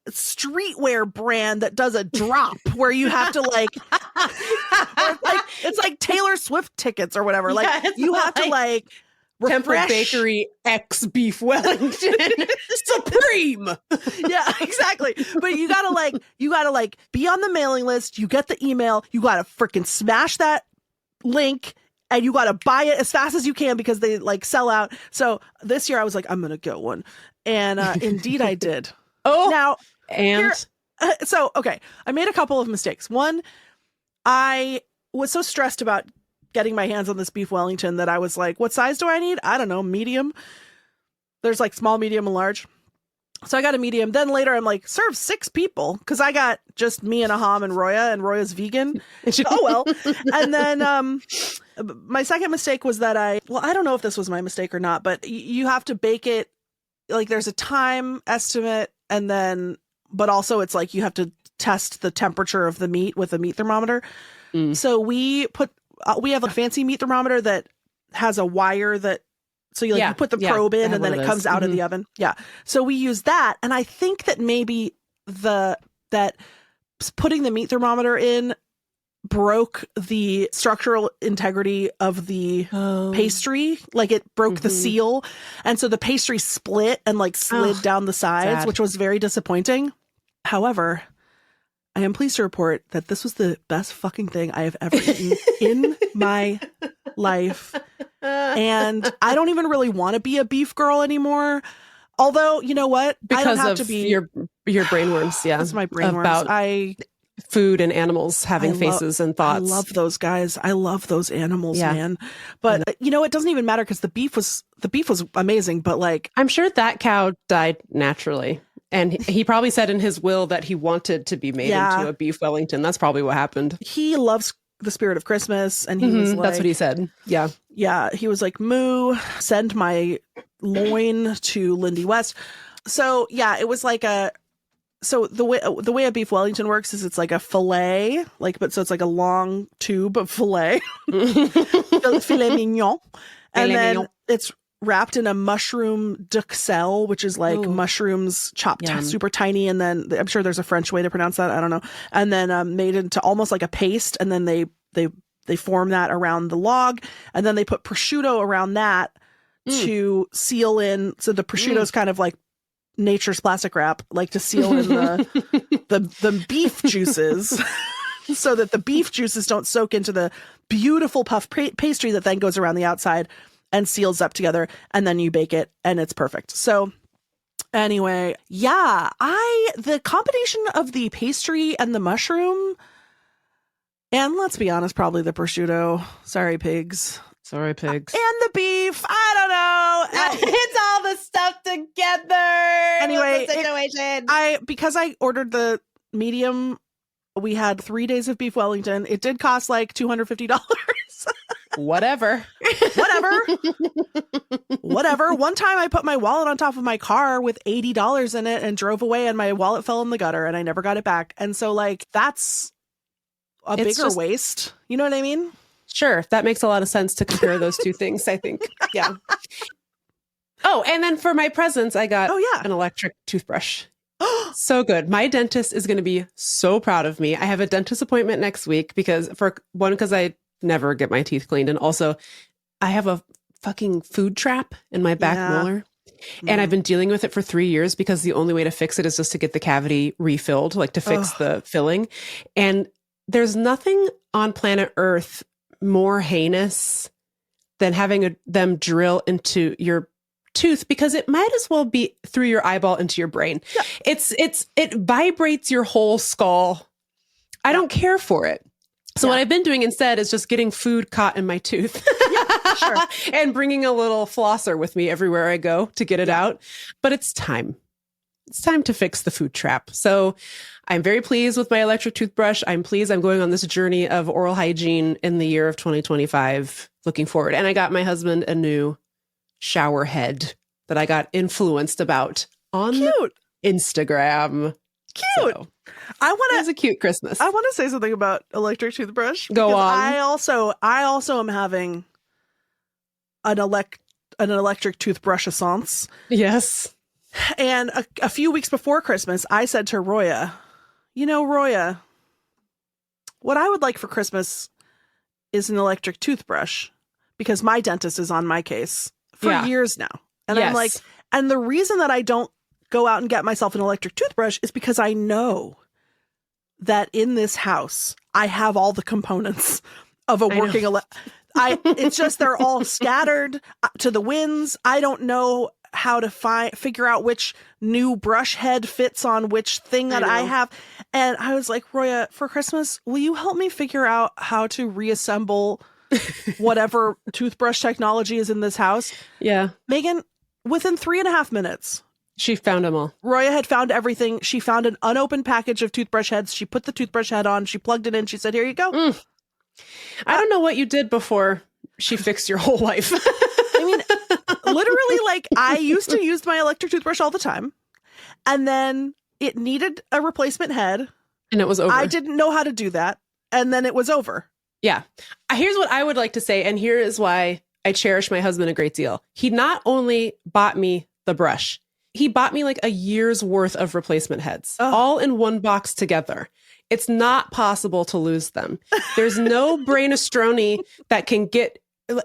Speaker 2: streetwear brand that does a drop where you have to it's like Taylor Swift tickets or whatever. Like you have to
Speaker 1: Temple Bakery X Beef Wellington Supreme.
Speaker 2: Yeah, exactly. But you gotta be on the mailing list. You get the email. You gotta freaking smash that link. And you got to buy it as fast as you can because they sell out. So this year I was like, I'm going to get one. And indeed I did. Okay, I made a couple of mistakes. One, I was so stressed about getting my hands on this beef Wellington that I was like, what size do I need? I don't know, medium. There's small, medium, and large. So I got a medium. Then later I'm like, serve 6 people because I got just me and Aham and Roya's vegan. Oh, well. And then my second mistake was that I don't know if this was my mistake or not, but you have to bake it. There's a time estimate, and then, but also it's you have to test the temperature of the meat with a meat thermometer. So we have a fancy meat thermometer that has a wire that, so you put the probe in and then it comes out of the oven. Yeah. So we use that. And I think that maybe that putting the meat thermometer in broke the structural integrity of the pastry. It broke the seal. And so the pastry split and slid down the sides, which was very disappointing. However, I am pleased to report that this was the best fucking thing I have ever eaten in my life. And I don't even really want to be a beef girl anymore. Although, you know what?
Speaker 1: Because
Speaker 2: I don't have
Speaker 1: of
Speaker 2: to be
Speaker 1: your brainworms. Yeah.
Speaker 2: That's my brainworms.
Speaker 1: About food and animals having faces and thoughts.
Speaker 2: I love those guys. I love those animals, man. But it doesn't even matter because the beef was amazing. But
Speaker 1: I'm sure that cow died naturally. And he probably said in his will that he wanted to be made into a beef Wellington. That's probably what happened.
Speaker 2: He loves the spirit of Christmas. And he was
Speaker 1: that's what he said. Yeah.
Speaker 2: Yeah. He was like, moo, send my loin to Lindy West. So yeah, it was so the way a beef Wellington works is it's like a fillet, so it's like a long tube of fillet, filet mignon. And then it's wrapped in a mushroom duxelle, which is mushrooms chopped super tiny. And then I'm sure there's a French way to pronounce that. I don't know. And then made into almost like a paste. And then they form that around the log. And then they put prosciutto around that to seal in. So the prosciutto is kind of like nature's plastic wrap, to seal in the beef juices so that the beef juices don't soak into the beautiful puff pastry that then goes around the outside and seals up together, and then you bake it and it's perfect. So anyway, the combination of the pastry and the mushroom, and let's be honest, probably the prosciutto, sorry pigs.
Speaker 1: And
Speaker 2: the beef, I don't know.
Speaker 1: It's all the stuff together.
Speaker 2: Anyway,
Speaker 1: the situation.
Speaker 2: Because I ordered the medium, we had 3 days of beef Wellington. It did cost $250.
Speaker 1: Whatever.
Speaker 2: One time I put my wallet on top of my car with $80 in it and drove away, and my wallet fell in the gutter and I never got it back. And so that's a bigger waste. You know what I mean?
Speaker 1: Sure. That makes a lot of sense to compare those two things, I think. Yeah. Oh, and then for my presents, I got an electric toothbrush. So good. My dentist is going to be so proud of me. I have a dentist appointment next week because I never get my teeth cleaned. And also I have a fucking food trap in my back molar. And I've been dealing with it for 3 years because the only way to fix it is just to get the cavity refilled, like to fix the filling. And there's nothing on planet Earth more heinous than having them drill into your tooth, because it might as well be through your eyeball into your brain. Yeah. It vibrates your whole skull. I don't care for it. So what I've been doing instead is just getting food caught in my tooth. Sure. And bringing a little flosser with me everywhere I go to get it out. But it's time. It's time to fix the food trap. So I'm very pleased with my electric toothbrush. I'm pleased I'm going on this journey of oral hygiene in the year of 2025. Looking forward. And I got my husband a new shower head that I got influenced about on Instagram.
Speaker 2: Cute.
Speaker 1: So, it was a cute Christmas.
Speaker 2: I want to say something about electric toothbrush.
Speaker 1: Go on.
Speaker 2: I also am having an electric toothbrush essence.
Speaker 1: Yes.
Speaker 2: And a few weeks before Christmas, I said to Roya, Roya, what I would like for Christmas is an electric toothbrush, because my dentist is on my case for years now. And I'm like, and the reason that I don't go out and get myself an electric toothbrush is because I know that in this house, I have all the components of a working it's just they're all scattered to the winds. I don't know how to figure out which new brush head fits on which thing that I have. And I was like, Roya, for Christmas, will you help me figure out how to reassemble whatever toothbrush technology is in this house? Yeah. Meagan, within 3.5 minutes,
Speaker 1: she found them all.
Speaker 2: Roya had found everything. She found an unopened package of toothbrush heads. She put the toothbrush head on. She plugged it in. She said, here you go.
Speaker 1: I don't know what you did before she fixed your whole life.
Speaker 2: I mean, literally, like, I used to use my electric toothbrush all the time. And then it needed a replacement head.
Speaker 1: And it was over.
Speaker 2: I didn't know how to do that. And then it was over.
Speaker 1: Yeah. Here's what I would like to say. And here is why I cherish my husband a great deal. He not only bought me the brush, he bought me like a year's worth of replacement heads, all in one box together. It's not possible to lose them. There's no brainostroni that can get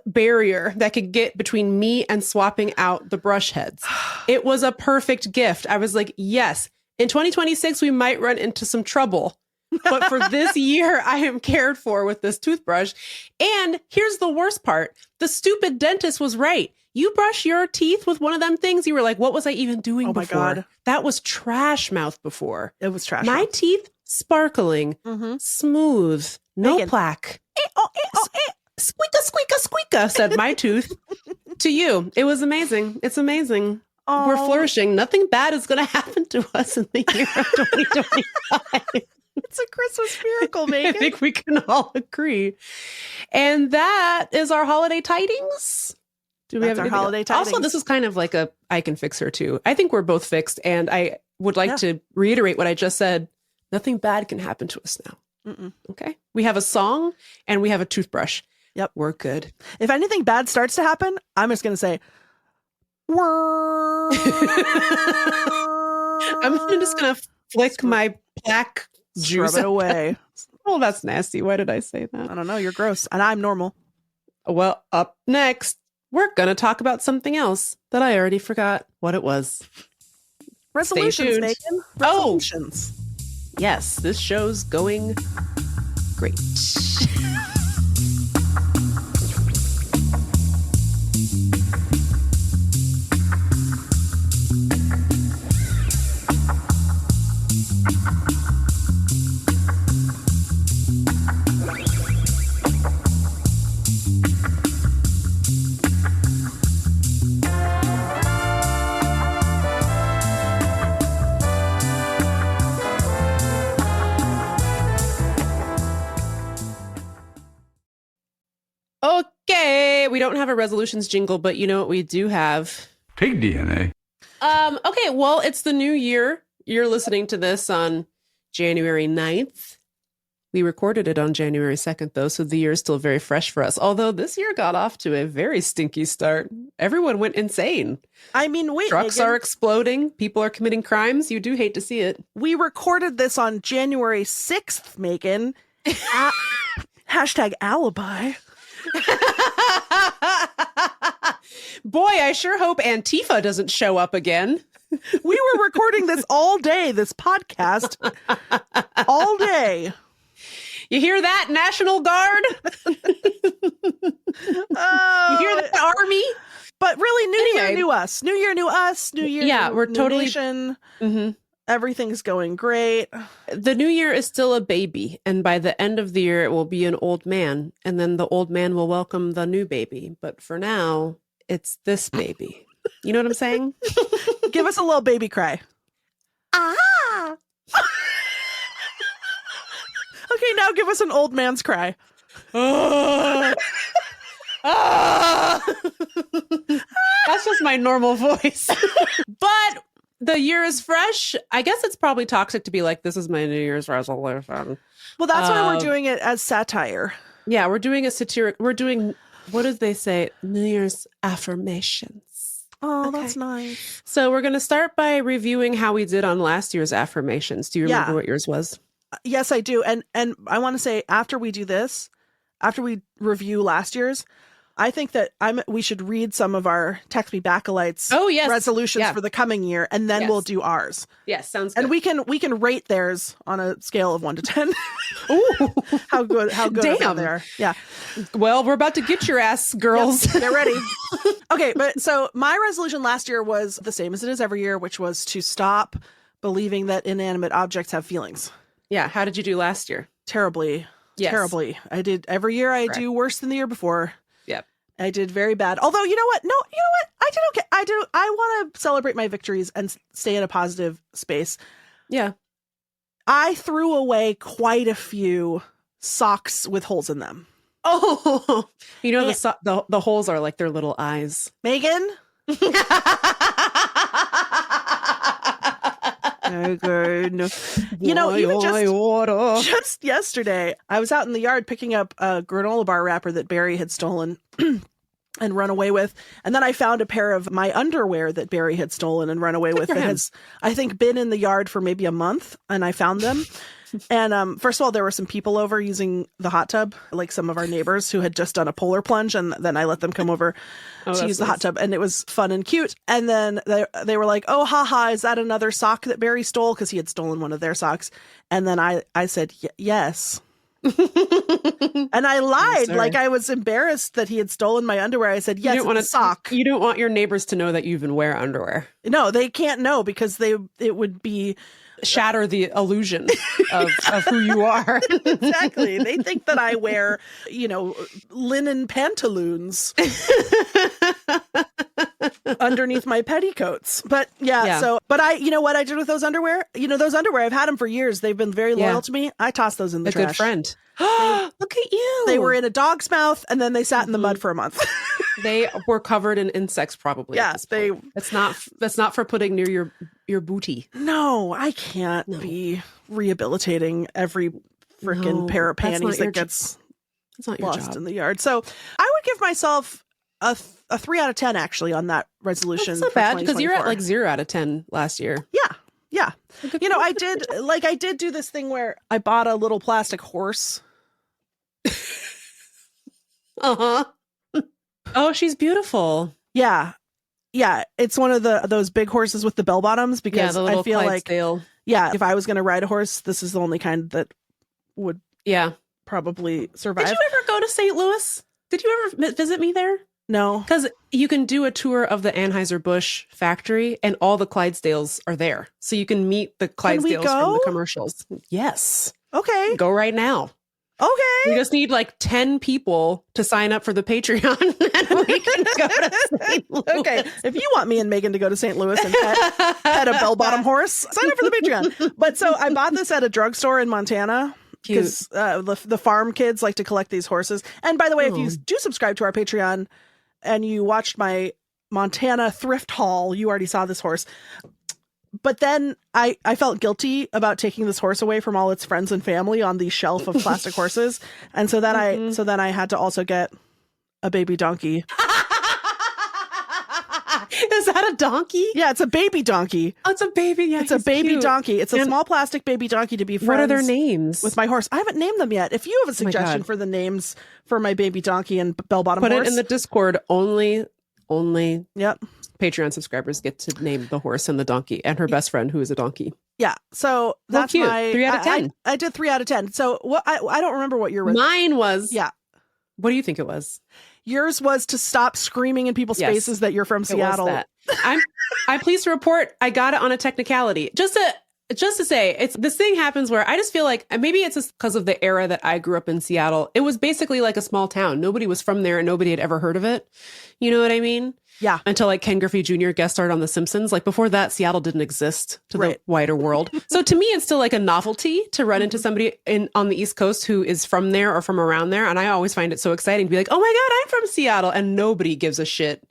Speaker 1: barrier that could get between me and swapping out the brush heads. It was a perfect gift. I was like, yes, in 2026, we might run into some trouble. But for this year, I am cared for with this toothbrush. And here's the worst part. The stupid dentist was right. You brush your teeth with one of them things. You were like, what was I even doing before? My God. That was trash mouth before.
Speaker 2: It was trash
Speaker 1: My
Speaker 2: mouth.
Speaker 1: teeth, sparkling, smooth, no plaque. Squeaka, squeaka, squeaka, said my tooth to you. It was amazing. It's amazing. Oh. We're flourishing. Nothing bad is going to happen to us in the year of 2025.
Speaker 2: It's a Christmas miracle, Meagan.
Speaker 1: I think we can all agree. And that is our holiday tidings. Do we have our holiday tidings? Also, this is kind of like I can fix her too. I think we're both fixed. And I would like to reiterate what I just said. Nothing bad can happen to us now. Okay. We have a song and we have a toothbrush. Yep. We're good.
Speaker 2: If anything bad starts to happen, I'm just going to say,
Speaker 1: I'm just going to flick my black juice
Speaker 2: it away.
Speaker 1: Oh, that's nasty. Why did I say that?
Speaker 2: I don't know. You're gross. And I'm normal.
Speaker 1: Well, up next, we're going to talk about something else that I already forgot what it was.
Speaker 2: Resolutions, Meagan. Resolutions.
Speaker 1: Yes, this show's going great. Okay, we don't have a resolutions jingle, but you know what we do have?
Speaker 3: Pig DNA.
Speaker 1: Okay, well, it's the new year. You're listening to this on January 9th. We recorded it on January 2nd, though, so the year is still very fresh for us. Although this year got off to a very stinky start. Everyone went insane.
Speaker 2: I mean, wait,
Speaker 1: trucks
Speaker 2: Meagan,
Speaker 1: are exploding. People are committing crimes. You do hate to see it.
Speaker 2: we recorded this on January 6th, Megan. Hashtag alibi.
Speaker 1: Boy, I sure hope Antifa doesn't show up again.
Speaker 2: We were recording this all day, this podcast, all day.
Speaker 1: You hear that, National Guard? You hear that, Army?
Speaker 2: But really, New Year,
Speaker 1: Anyway.
Speaker 2: new us. New Year, new us. New Year,
Speaker 1: Yeah,
Speaker 2: new,
Speaker 1: we're
Speaker 2: new
Speaker 1: totally-
Speaker 2: nation.
Speaker 1: Mm-hmm.
Speaker 2: Everything's going great.
Speaker 1: The new year is still a baby, and by the end of the year, it will be an old man, and then the old man will welcome the new baby. But for now, it's this baby. You know what I'm saying?
Speaker 2: Give us a little baby cry.
Speaker 1: Ah!
Speaker 2: Okay, now give us an old man's cry.
Speaker 1: Ah! That's just my normal voice. But the year is fresh. I guess it's probably toxic to be like, this is my New Year's resolution.
Speaker 2: Well, that's why we're doing it as satire.
Speaker 1: Yeah, we're doing a satiric. We're doing, what did they say? New Year's affirmations.
Speaker 2: Oh,
Speaker 1: Okay.
Speaker 2: that's nice.
Speaker 1: So we're going to start by reviewing how we did on last year's affirmations. Do you remember
Speaker 2: Yeah.
Speaker 1: what yours was?
Speaker 2: Yes, I do. And I want to say, after we do this, after we review last year's, I think that we should read some of our Text Me Backalites
Speaker 1: Oh, yes.
Speaker 2: resolutions
Speaker 1: Yeah.
Speaker 2: for the coming year, and then
Speaker 1: Yes.
Speaker 2: we'll do ours.
Speaker 1: Yes, sounds good.
Speaker 2: And we can rate theirs on a scale of 1 to 10.
Speaker 1: Ooh.
Speaker 2: how good are
Speaker 1: Damn.
Speaker 2: they there? Yeah.
Speaker 1: Well, we're about to get your ass, girls.
Speaker 2: Yep, get ready. Okay, but so my resolution last year was the same as it is every year, which was to stop believing that inanimate objects have feelings.
Speaker 1: Yeah, how did you do last year?
Speaker 2: Terribly.
Speaker 1: Yes.
Speaker 2: Terribly. I did every year I do worse than the year before.
Speaker 1: Yep.
Speaker 2: I did very bad. Although, you know what? No, you know what? I did okay. I want to celebrate my victories and stay in a positive space.
Speaker 1: Yeah.
Speaker 2: I threw away quite a few socks with holes in them.
Speaker 1: Oh, you know, the holes are like their little eyes.
Speaker 2: Megan? Megan. You know, even just yesterday, I was out in the yard picking up a granola bar wrapper that Barry had stolen and run away with. And then I found a pair of my underwear that Barry had stolen and run away with that has, I think, been in the yard for maybe a month. And I found them. And first of all, there were some people over using the hot tub, like some of our neighbors who had just done a polar plunge. And then I let them come over to use the hot tub. And it was fun and cute. And then they were like, oh, haha, is that another sock that Barry stole? Because he had stolen one of their socks. And then I said, yes. And I lied, like I was embarrassed that he had stolen my underwear. I said, yes, it's a sock.
Speaker 1: You don't want your neighbors to know that you even wear underwear.
Speaker 2: No, they can't know because it would be
Speaker 1: shatter the illusion of who you are.
Speaker 2: Exactly. They think that I wear, linen pantaloons underneath my petticoats. But yeah. But you know what I did with those underwear? Those underwear, I've had them for years. They've been very loyal to me. I tossed those in the trash.
Speaker 1: A good friend. Look at you.
Speaker 2: They were in a dog's mouth and then they sat in the mud for a month.
Speaker 1: They were covered in insects, probably.
Speaker 2: Yeah,
Speaker 1: That's not for putting near your booty.
Speaker 2: No, I can't be rehabilitating every freaking pair of panties that gets lost in the yard. So I would give myself a 3 out of 10 actually on that resolution.
Speaker 1: That's not bad because you're at like 0 out of 10 last year.
Speaker 2: Yeah. I did do this thing where I bought a little plastic horse.
Speaker 1: Uh-huh. Oh, she's beautiful.
Speaker 2: Yeah. It's one of those big horses with the bell bottoms because I feel
Speaker 1: Clydesdale.
Speaker 2: like, if I was going to ride a horse, this is the only kind that would probably survive.
Speaker 1: Did you ever go to St. Louis? Did you ever visit me there?
Speaker 2: No.
Speaker 1: Because you can do a tour of the Anheuser-Busch factory and all the Clydesdales are there. So you can meet the Clydesdales from the commercials. Yes.
Speaker 2: Okay.
Speaker 1: Go right now.
Speaker 2: Okay.
Speaker 1: We just need like 10 people to sign up for the Patreon and we can go to St. Louis.
Speaker 2: Okay. If you want me and Megan to go to St. Louis and pet a bell-bottom horse, sign up for the Patreon. But so I bought this at a drugstore in Montana. Because the farm kids like to collect these horses. And by the way, if you do subscribe to our Patreon and you watched my Montana thrift haul, you already saw this horse. But then I felt guilty about taking this horse away from all its friends and family on the shelf of plastic horses. And so then I had to also get a baby donkey.
Speaker 1: Is that a donkey?
Speaker 2: Yeah, it's a baby donkey.
Speaker 1: Oh, it's a baby. Yeah,
Speaker 2: it's a baby
Speaker 1: cute.
Speaker 2: donkey. It's a small plastic baby donkey to be friends.
Speaker 1: What are their names?
Speaker 2: With my horse. I haven't named them yet. If you have a suggestion for the names for my baby donkey and bell-bottom horse.
Speaker 1: Put it in the Discord. Only
Speaker 2: Yep.
Speaker 1: Patreon subscribers get to name the horse and the donkey and her best friend who is a donkey.
Speaker 2: Yeah. So that's
Speaker 1: cute.
Speaker 2: my
Speaker 1: 3 out of 10.
Speaker 2: I did 3 out of 10. So what I don't remember what your
Speaker 1: Mine was.
Speaker 2: Yeah.
Speaker 1: What do you think it was?
Speaker 2: Yours was to stop screaming in people's faces that you're from Seattle.
Speaker 1: I'm pleased to report I got it on a technicality. Just to say, this thing happens where I just feel like maybe it's just because of the era that I grew up in Seattle. It was basically like a small town. Nobody was from there and nobody had ever heard of it. You know what I mean?
Speaker 2: Yeah.
Speaker 1: Until like Ken Griffey Jr. guest starred on The Simpsons. Like before that, Seattle didn't exist to the wider world. So to me, it's still like a novelty to run into somebody on the East Coast who is from there or from around there. And I always find it so exciting to be like, oh my God, I'm from Seattle. And nobody gives a shit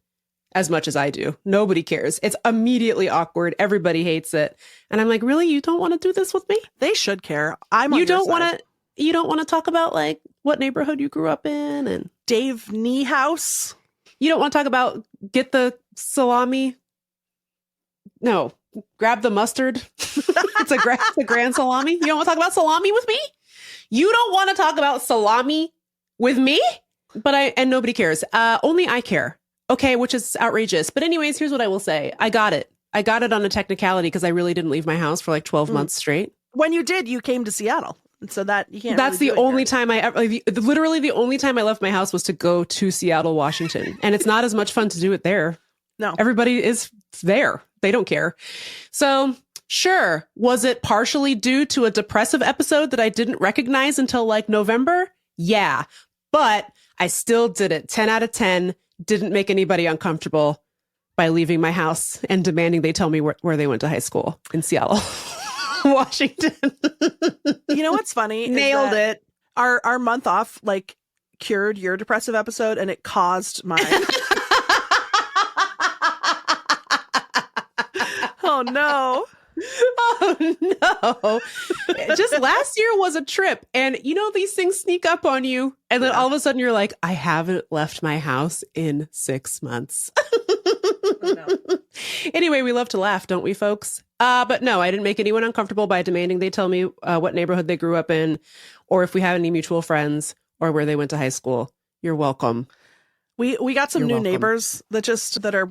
Speaker 1: as much as I do. Nobody cares. It's immediately awkward. Everybody hates it. And I'm like, really? You don't want to do this with me?
Speaker 2: They should care. You don't want
Speaker 1: to talk about like what neighborhood you grew up in and
Speaker 2: Dave Niehaus.
Speaker 1: You don't want to talk about get the salami. No, grab the mustard. it's a grand salami. You don't want to talk about salami with me? You don't want to talk about salami with me? And nobody cares. Only I care. Okay, which is outrageous. But anyways, here's what I will say. I got it. I got it on a technicality because I really didn't leave my house for like 12 months straight.
Speaker 2: When you did, you came to Seattle. So that you can't.
Speaker 1: That's the only time I ever, literally the only time I left my house was to go to Seattle, Washington. And it's not as much fun to do it there.
Speaker 2: No.
Speaker 1: Everybody is there. They don't care. So sure. Was it partially due to a depressive episode that I didn't recognize until like November? Yeah. But I still did it. 10 out of 10. Didn't make anybody uncomfortable by leaving my house and demanding they tell me where they went to high school in Seattle. Washington.
Speaker 2: You know what's funny?
Speaker 1: Nailed it.
Speaker 2: Our month off like cured your depressive episode and it caused mine. Oh no.
Speaker 1: Oh no. Just last year was a trip. And you know, these things sneak up on you. And then all of a sudden you're like, I haven't left my house in 6 months. Oh, no. Anyway, we love to laugh, don't we, folks? But no, I didn't make anyone uncomfortable by demanding they tell me what neighborhood they grew up in, or if we have any mutual friends, or where they went to high school. You're welcome.
Speaker 2: We got some new neighbors that are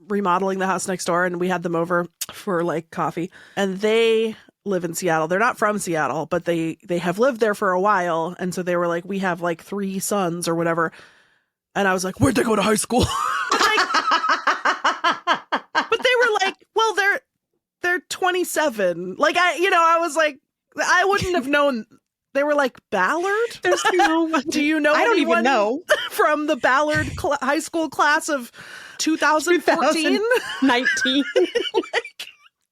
Speaker 2: remodeling the house next door, and we had them over for like coffee. And they live in Seattle. They're not from Seattle, but they have lived there for a while. And so they were like, we have like 3 sons or whatever. And I was like, where'd they go to high school? But they were like, well, they're 27. Like I was like, I wouldn't have known. They were like, Ballard? Do you know?
Speaker 1: I don't even know.
Speaker 2: From the Ballard high school class of 2014?
Speaker 1: 19.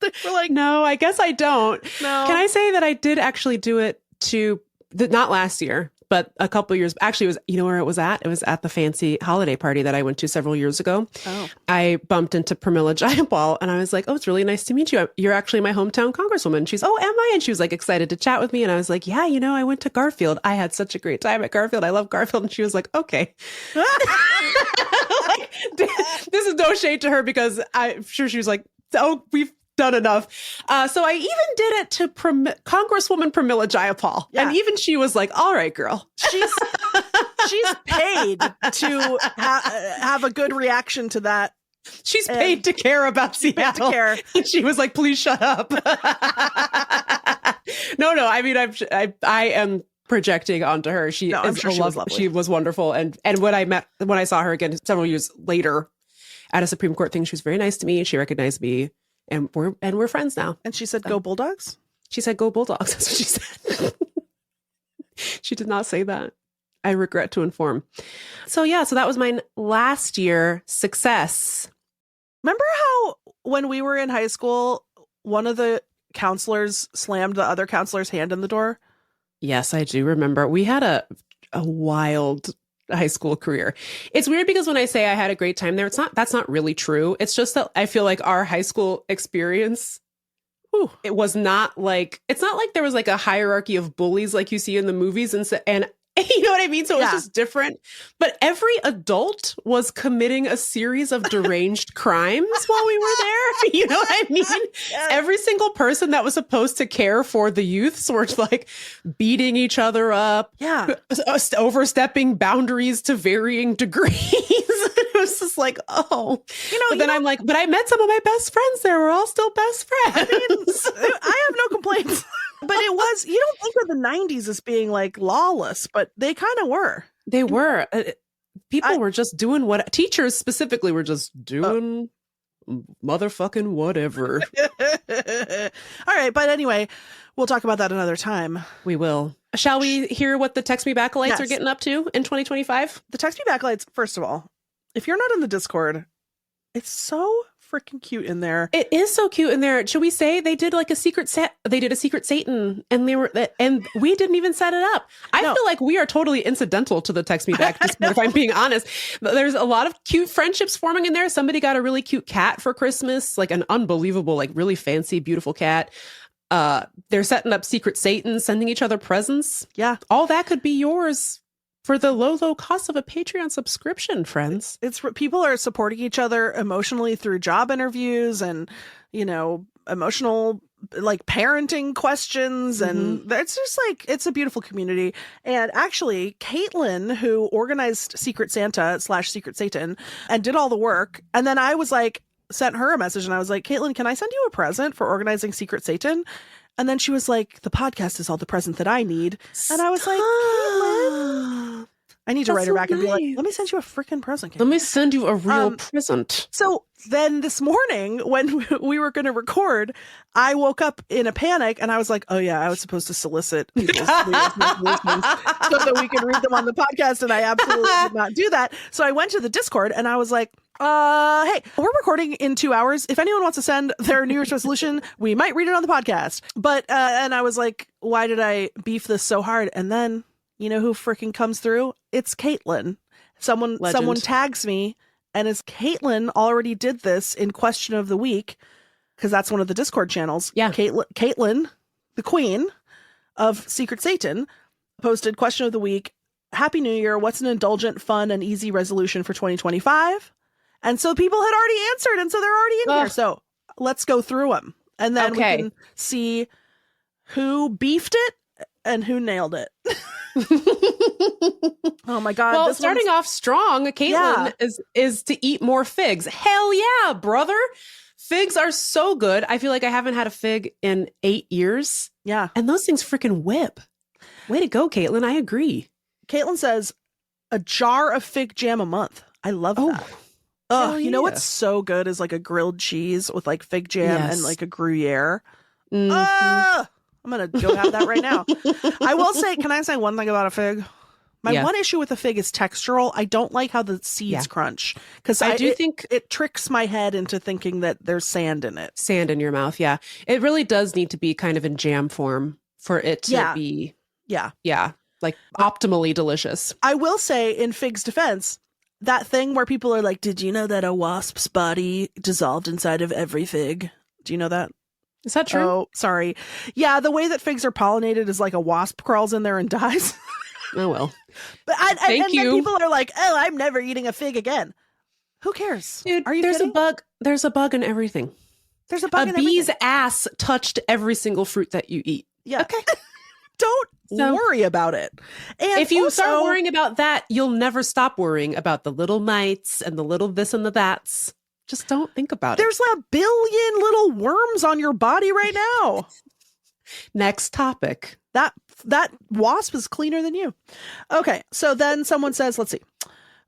Speaker 2: They were like,
Speaker 1: no, I guess I don't.
Speaker 2: No.
Speaker 1: Can I say that I did actually do it not last year, but a couple years. Actually, it was, you know where it was at? It was at the fancy holiday party that I went to several years ago.
Speaker 2: Oh.
Speaker 1: I bumped into Pramila Jayapal and I was like, oh, it's really nice to meet you. You're actually my hometown congresswoman. She's, oh, am I? And she was like excited to chat with me. And I was like, yeah, I went to Garfield. I had such a great time at Garfield. I love Garfield. And she was like, okay. Like, this is no shade to her because I'm sure she was like, oh, we've done enough. So I even did it to Congresswoman Pramila Jayapal. Yeah. And even she was like, all right, girl.
Speaker 2: She's paid to have a good reaction to that.
Speaker 1: She's paid to care about Seattle. And she was like, please shut up. No, I mean, I am projecting onto her. She was lovely. She was wonderful. And when I saw her again several years later at a Supreme Court thing, she was very nice to me. She recognized me. And we're friends now.
Speaker 2: And she said, go Bulldogs?
Speaker 1: She said, go Bulldogs. That's what she said. She did not say that. I regret to inform. So that was my last year success.
Speaker 2: Remember how when we were in high school, one of the counselors slammed the other counselor's hand in the door?
Speaker 1: Yes, I do remember. We had a wild high school career. It's weird because when I say I had a great time there, that's not really true. It's just that I feel like our high school experience It was not like, it's not like there was like a hierarchy of bullies like you see in the movies. And you know what I mean? So it was just different. But every adult was committing a series of deranged crimes while we were there. You know what I mean?
Speaker 2: Yes.
Speaker 1: Every single person that was supposed to care for the youths were like beating each other up.
Speaker 2: Yeah.
Speaker 1: Overstepping boundaries to varying degrees. It was just like, oh. But then I'm like, but I met some of my best friends there. We're all still best friends.
Speaker 2: I have no complaints. But it was, you don't think of the 90s as being like lawless, but they kind of were.
Speaker 1: They were. People were just doing what teachers specifically were just doing motherfucking whatever.
Speaker 2: All right. But anyway, we'll talk about that another time.
Speaker 1: We will. Shall we hear what the Text Me Back lights are getting up to in 2025?
Speaker 2: The Text Me Back lights, first of all, if you're not in the Discord, it's so freaking cute in there.
Speaker 1: It is so cute in there. Should we say they did like a secret set? They did a secret Satan, and we didn't even set it up. I feel like we are totally incidental to the Text Me Back. Just if I'm being honest, there's a lot of cute friendships forming in there. Somebody got a really cute cat for Christmas, like an unbelievable, like really fancy, beautiful cat. They're setting up secret Satan, sending each other presents.
Speaker 2: Yeah,
Speaker 1: all that could be yours for the low cost of a Patreon subscription, friends.
Speaker 2: It's people are supporting each other emotionally through job interviews and, emotional like parenting questions. And it's just like, it's a beautiful community. And actually, Caitlin, who organized Secret Santa / Secret Satan and did all the work. And then I was like, sent her a message and I was like, Caitlin, can I send you a present for organizing Secret Satan? And then she was like, the podcast is all the present that I need. And I was like, Caitlin, I need to write her back and be like, let me send you a freaking present, Caitlin.
Speaker 1: Let me send you a real present.
Speaker 2: So then this morning when we were going to record, I woke up in a panic and I was like, oh yeah, I was supposed to solicit people's New Year's resolutions so that we could read them on the podcast. And I absolutely did not do that. So I went to the Discord and I was like, hey, we're recording in 2 hours. If anyone wants to send their New Year's resolution, we might read it on the podcast. But, and I was like, why did I beef this so hard? And then, you know who freaking comes through? It's Caitlin. Someone tags me and as Caitlin already did this in question of the week, because that's one of the Discord channels.
Speaker 1: Yeah.
Speaker 2: Caitlin, the queen of Secret Satan, posted question of the week. Happy New Year. What's an indulgent, fun, and easy resolution for 2025? And so people had already answered, and so they're already in here. So let's go through them. And then we can see who beefed it and who nailed it. Oh my God.
Speaker 1: Well, starting off strong, Caitlin is to eat more figs. Hell yeah, brother. Figs are so good. I feel like I haven't had a fig in 8 years.
Speaker 2: Yeah.
Speaker 1: And those things freaking whip. Way to go, Caitlin. I agree.
Speaker 2: Caitlin says a jar of fig jam a month. I love that. Oh, you know what's so good is like a grilled cheese with like fig jam and like a Gruyere. I'm going to go have that right now. I will say, can I say one thing about a fig? My one issue with a fig is textural. I don't like how the seeds crunch because I do think it tricks my head into thinking that there's sand in it.
Speaker 1: Sand in your mouth. Yeah. It really does need to be kind of in jam form for it to be. Yeah. Like optimally delicious.
Speaker 2: I will say in fig's defense, that thing where people are like, did you know that a wasp's body dissolved inside of every fig? Do you know that?
Speaker 1: Is that true?
Speaker 2: Oh, sorry. Yeah, the way that figs are pollinated is like a wasp crawls in there and dies.
Speaker 1: Oh, well.
Speaker 2: But Thank you. Then people are like, oh, I'm never eating a fig again. Who cares?
Speaker 1: Dude,
Speaker 2: are you
Speaker 1: there's
Speaker 2: kidding?
Speaker 1: a bug. There's a bug in everything.
Speaker 2: There's a bug in
Speaker 1: everything. A bee's
Speaker 2: everything.
Speaker 1: ass touched every single fruit that you eat.
Speaker 2: Yeah. Okay. Don't worry about it. And
Speaker 1: if you start worrying about that, you'll never stop worrying about the little mites and the little this and the that's. Just don't think about it.
Speaker 2: There's like 1 billion little worms on your body right now.
Speaker 1: Next topic.
Speaker 2: That wasp is cleaner than you. Okay, so then someone says, let's see.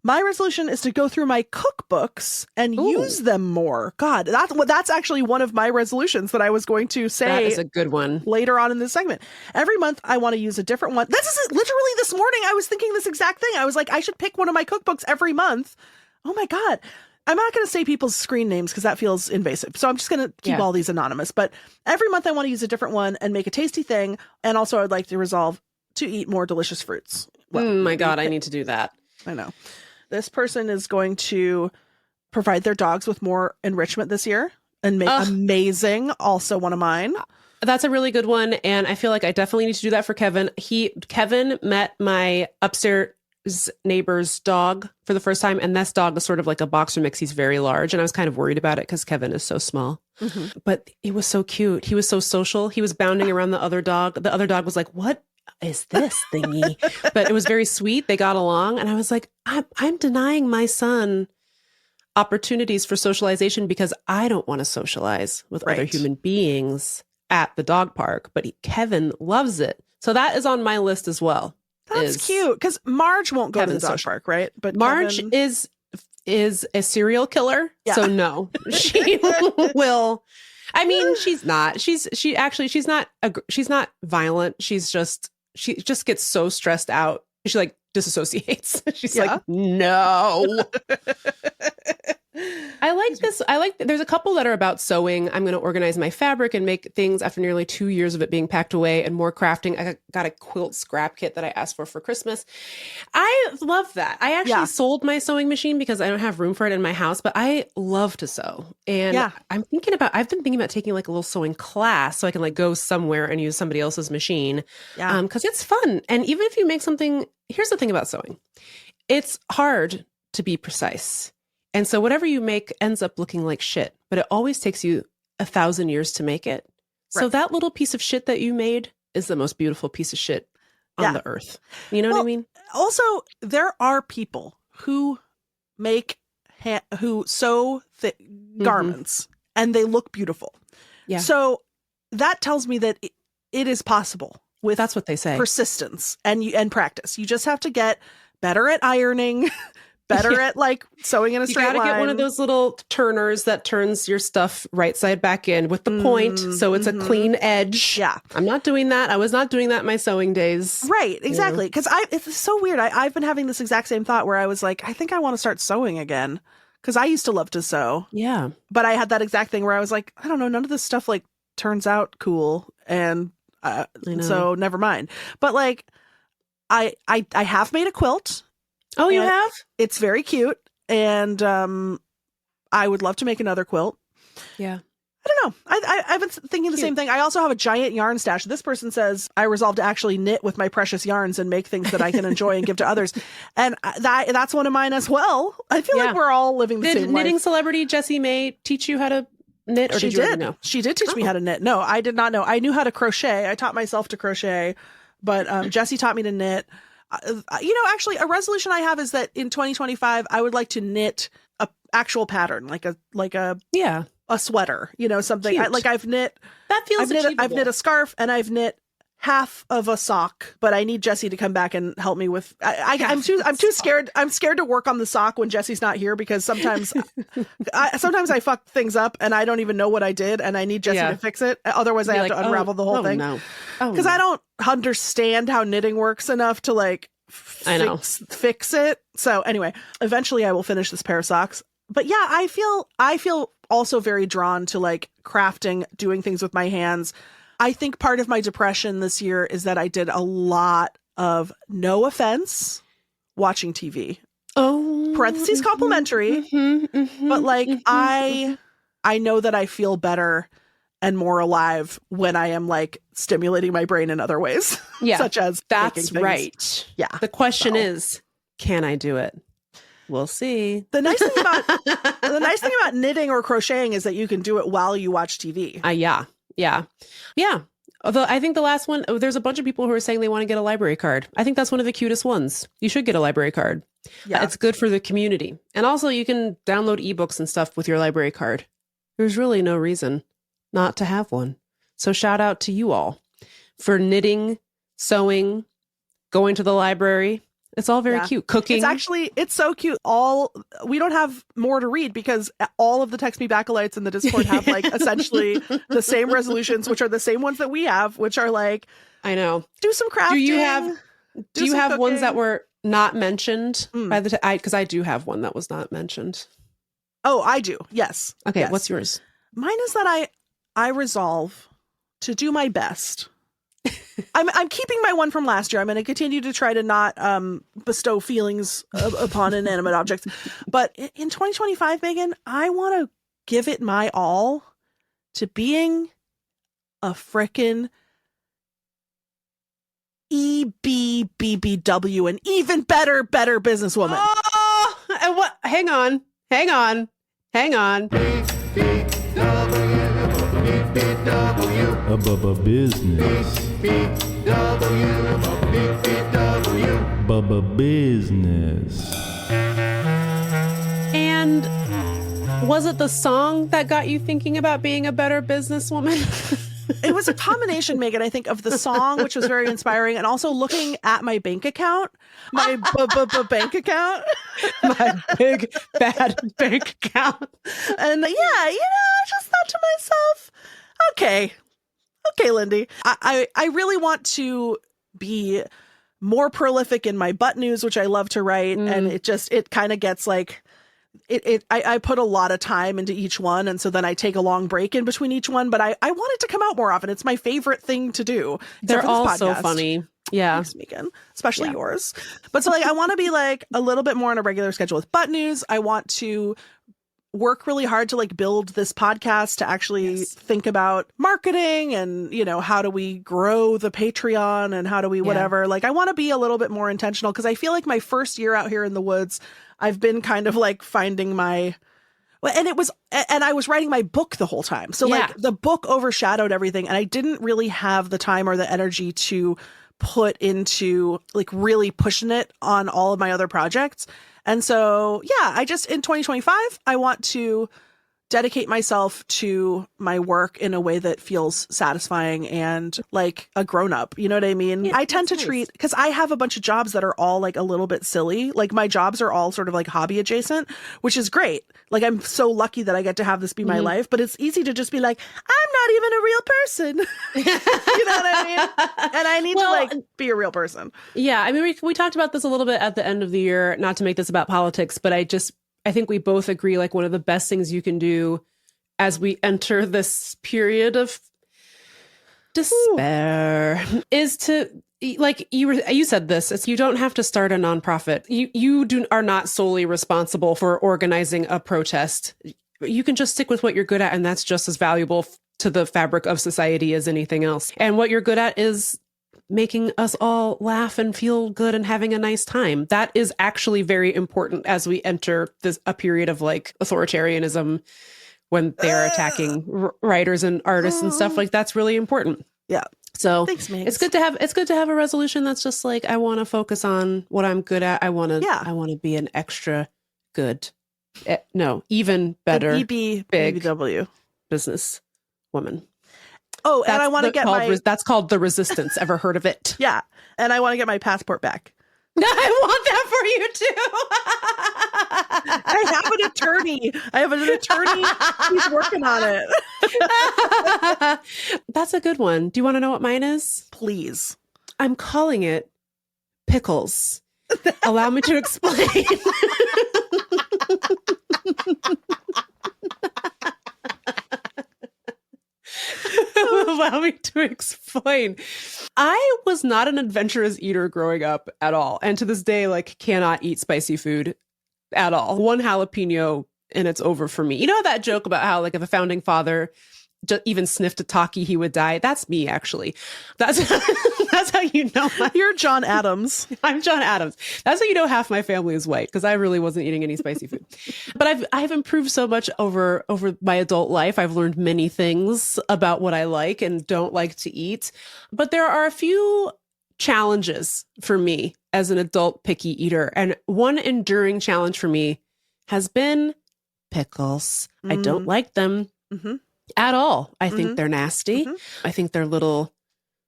Speaker 2: My resolution is to go through my cookbooks and use them more. God, that's actually one of my resolutions that I was going to say.
Speaker 1: That is a good one.
Speaker 2: Later on in this segment. Every month I want to use a different one. This is literally this morning I was thinking this exact thing. I was like, I should pick one of my cookbooks every month. Oh my God. I'm not going to say people's screen names because that feels invasive. So I'm just going to keep all these anonymous. But every month I want to use a different one and make a tasty thing. And also I'd like to resolve to eat more delicious fruits.
Speaker 1: Well, my God, I need to do that.
Speaker 2: I know. This person is going to provide their dogs with more enrichment this year. and amazing. Also one of mine.
Speaker 1: That's a really good one. And I feel like I definitely need to do that for Kevin. Kevin met my upstairs neighbor's dog for the first time. And this dog is sort of like a boxer mix. He's very large. And I was kind of worried about it because Kevin is so small. Mm-hmm. But it was so cute. He was so social. He was bounding around the other dog. The other dog was like, what is this thingy? But it was very sweet. They got along. And I was like, I'm denying my son opportunities for socialization because I don't want to socialize with other human beings at the dog park, but Kevin loves it. So that is on my list as well.
Speaker 2: That's cute because Marge won't go to the dog park, right? But
Speaker 1: Marge is a serial killer. Yeah. So no, she will. I mean, she's not. She's not violent. She just gets so stressed out. She like disassociates. She's like, no. I like this. There's a couple that are about sewing. I'm going to organize my fabric and make things after nearly 2 years of it being packed away and more crafting. I got a quilt scrap kit that I asked for Christmas. I love that. I actually sold my sewing machine because I don't have room for it in my house, but I love to sew. And I've been thinking about taking like a little sewing class so I can like go somewhere and use somebody else's machine. Yeah. Cause it's fun. And even if you make something, here's the thing about sewing. It's hard to be precise. And so whatever you make ends up looking like shit, but it always takes you 1,000 years to make it. Right. So that little piece of shit that you made is the most beautiful piece of shit on the earth. You know what I mean?
Speaker 2: Also, there are people who who sew garments and they look beautiful. Yeah. So that tells me that it is possible with
Speaker 1: that's what they say.
Speaker 2: Persistence and practice. You just have to get better at ironing. Better at like sewing in a straight line. You gotta get
Speaker 1: one of those little turners that turns your stuff right side back in with the point. So it's a clean edge. Yeah. I'm not doing that. I was not doing that in my sewing days.
Speaker 2: Right. Exactly. Because it's so weird. I've been having this exact same thought where I was like, I think I want to start sewing again. Because I used to love to sew. Yeah. But I had that exact thing where I was like, I don't know, none of this stuff like turns out cool. And so never mind. But like, I have made a quilt.
Speaker 1: Oh, you have?
Speaker 2: It's very cute. And I would love to make another quilt. Yeah. I don't know. I've been thinking the same thing. I also have a giant yarn stash. This person says, I resolved to actually knit with my precious yarns and make things that I can enjoy and give to others. And that's one of mine as well. I feel like we're all living the same life.
Speaker 1: Did knitting celebrity Jessie May teach you how to knit? Or
Speaker 2: she did. Know? She did teach me how to knit. No, I did not know. I knew how to crochet. I taught myself to crochet. But Jessie taught me to knit. Actually, a resolution I have is that in 2025, I would like to knit a actual pattern, like a sweater, something. I've knit.
Speaker 1: That feels achievable.
Speaker 2: I've knit a scarf and I've knit half of a sock, but I need Jessie to come back and help me with. I'm too scared. I'm scared to work on the sock when Jessie's not here because sometimes I fuck things up and I don't even know what I did and I need Jessie to fix it. Otherwise, I have to unravel the whole thing. No. Because I don't understand how knitting works enough to like fix it. So anyway, eventually I will finish this pair of socks. But yeah, I feel also very drawn to like crafting, doing things with my hands. I think part of my depression this year is that I did a lot of, no offense, watching TV. Oh, parentheses complimentary. But like I know that I feel better and more alive when I am like stimulating my brain in other ways. Yeah, such as
Speaker 1: that's right. Yeah. The question is, can I do it? We'll see.
Speaker 2: The nice thing about knitting or crocheting is that you can do it while you watch TV.
Speaker 1: Yeah. Although I think the last one, there's a bunch of people who are saying they want to get a library card. I think that's one of the cutest ones. You should get a library card. Yeah. It's good for the community. And also you can download ebooks and stuff with your library card. There's really no reason not to have one. So shout out to you all for knitting, sewing, going to the library. It's all very cute. Cooking.
Speaker 2: It's so cute. We don't have more to read because all of the Text Me Backalites in the Discord have like essentially the same resolutions, which are the same ones that we have, which are like,
Speaker 1: I know,
Speaker 2: do some crafting.
Speaker 1: Do you have ones that were not mentioned by the because I do have one that was not mentioned.
Speaker 2: Oh, I do. Yes.
Speaker 1: Okay.
Speaker 2: Yes.
Speaker 1: What's yours?
Speaker 2: Mine is that I resolve to do my best. I'm keeping my one from last year. I'm going to continue to try to not bestow feelings upon inanimate objects. But in 2025, Meagan, I want to give it my all to being a frickin' BBW, an even better businesswoman.
Speaker 1: Oh, and what? Hang on.
Speaker 3: Bubba business. Bubba business.
Speaker 1: And was it the song that got you thinking about being a better businesswoman?
Speaker 2: It was a combination, Megan, I think, of the song, which was very inspiring, and also looking at my bank account, my bank account.
Speaker 1: My big, bad bank account.
Speaker 2: And yeah, I just thought to myself, okay, Lindy, I really want to be more prolific in my butt news, which I love to write. And it kind of gets like, I put a lot of time into each one, and so then I take a long break in between each one, but I want it to come out more often. It's my favorite thing to do.
Speaker 1: They're all so funny. Yeah.
Speaker 2: Thanks, Megan. Especially yours. But so like I want to be like a little bit more on a regular schedule with butt news. I want to work really hard to like build this podcast, to actually think about marketing and, how do we grow the Patreon and how do we whatever. Like I want to be a little bit more intentional, because I feel like my first year out here in the woods, I've been kind of like finding and I was writing my book the whole time. So like the book overshadowed everything, and I didn't really have the time or the energy to put into like really pushing it on all of my other projects. And so, I just, in 2025, I want to dedicate myself to my work in a way that feels satisfying and like a grown up. You know what I mean?
Speaker 1: Yeah,
Speaker 2: I tend to treat, because I have a bunch of jobs that are all like a little bit silly. Like my jobs are all sort of like hobby adjacent, which is great. Like I'm so lucky that I get to have this be my life, but it's easy to just be like, I'm not even a real person. You know what I mean? And I need to like be a real person.
Speaker 1: Yeah. I mean, we talked about this a little bit at the end of the year, not to make this about politics, but I think we both agree, like one of the best things you can do as we enter this period of despair is to, like you said this, you don't have to start a nonprofit. You are not solely responsible for organizing a protest. You can just stick with what you're good at, and that's just as valuable to the fabric of society as anything else. And what you're good at is making us all laugh and feel good and having a nice time. That is actually very important as we enter a period of like authoritarianism, when they're attacking writers and artists and stuff. Like that's really important.
Speaker 2: Yeah.
Speaker 1: So
Speaker 2: thanks, Megs.
Speaker 1: It's good to have a resolution that's just like, I want to focus on what I'm good at. I want to be an extra good, even better, big
Speaker 2: BBW
Speaker 1: business woman.
Speaker 2: Oh, and I want to get
Speaker 1: that's called the resistance. Ever heard of it?
Speaker 2: Yeah. And I want to get my passport back.
Speaker 1: I want that for you too.
Speaker 2: I have an attorney. He's working on it.
Speaker 1: That's a good one. Do you want to know what mine is?
Speaker 2: Please.
Speaker 1: I'm calling it pickles. Allow me to explain. Allow me to explain. I was not an adventurous eater growing up at all. And to this day, like, cannot eat spicy food at all. One jalapeno and it's over for me. You know that joke about how, like, if a founding father just even sniffed a talkie, he would die? That's me, actually. That's how you know.
Speaker 2: You're John Adams.
Speaker 1: I'm John Adams. That's how you know half my family is white, because I really wasn't eating any spicy food. But I've improved so much over my adult life. I've learned many things about what I like and don't like to eat. But there are a few challenges for me as an adult picky eater. And one enduring challenge for me has been pickles. I don't like them. At all. I think they're nasty. I think they're little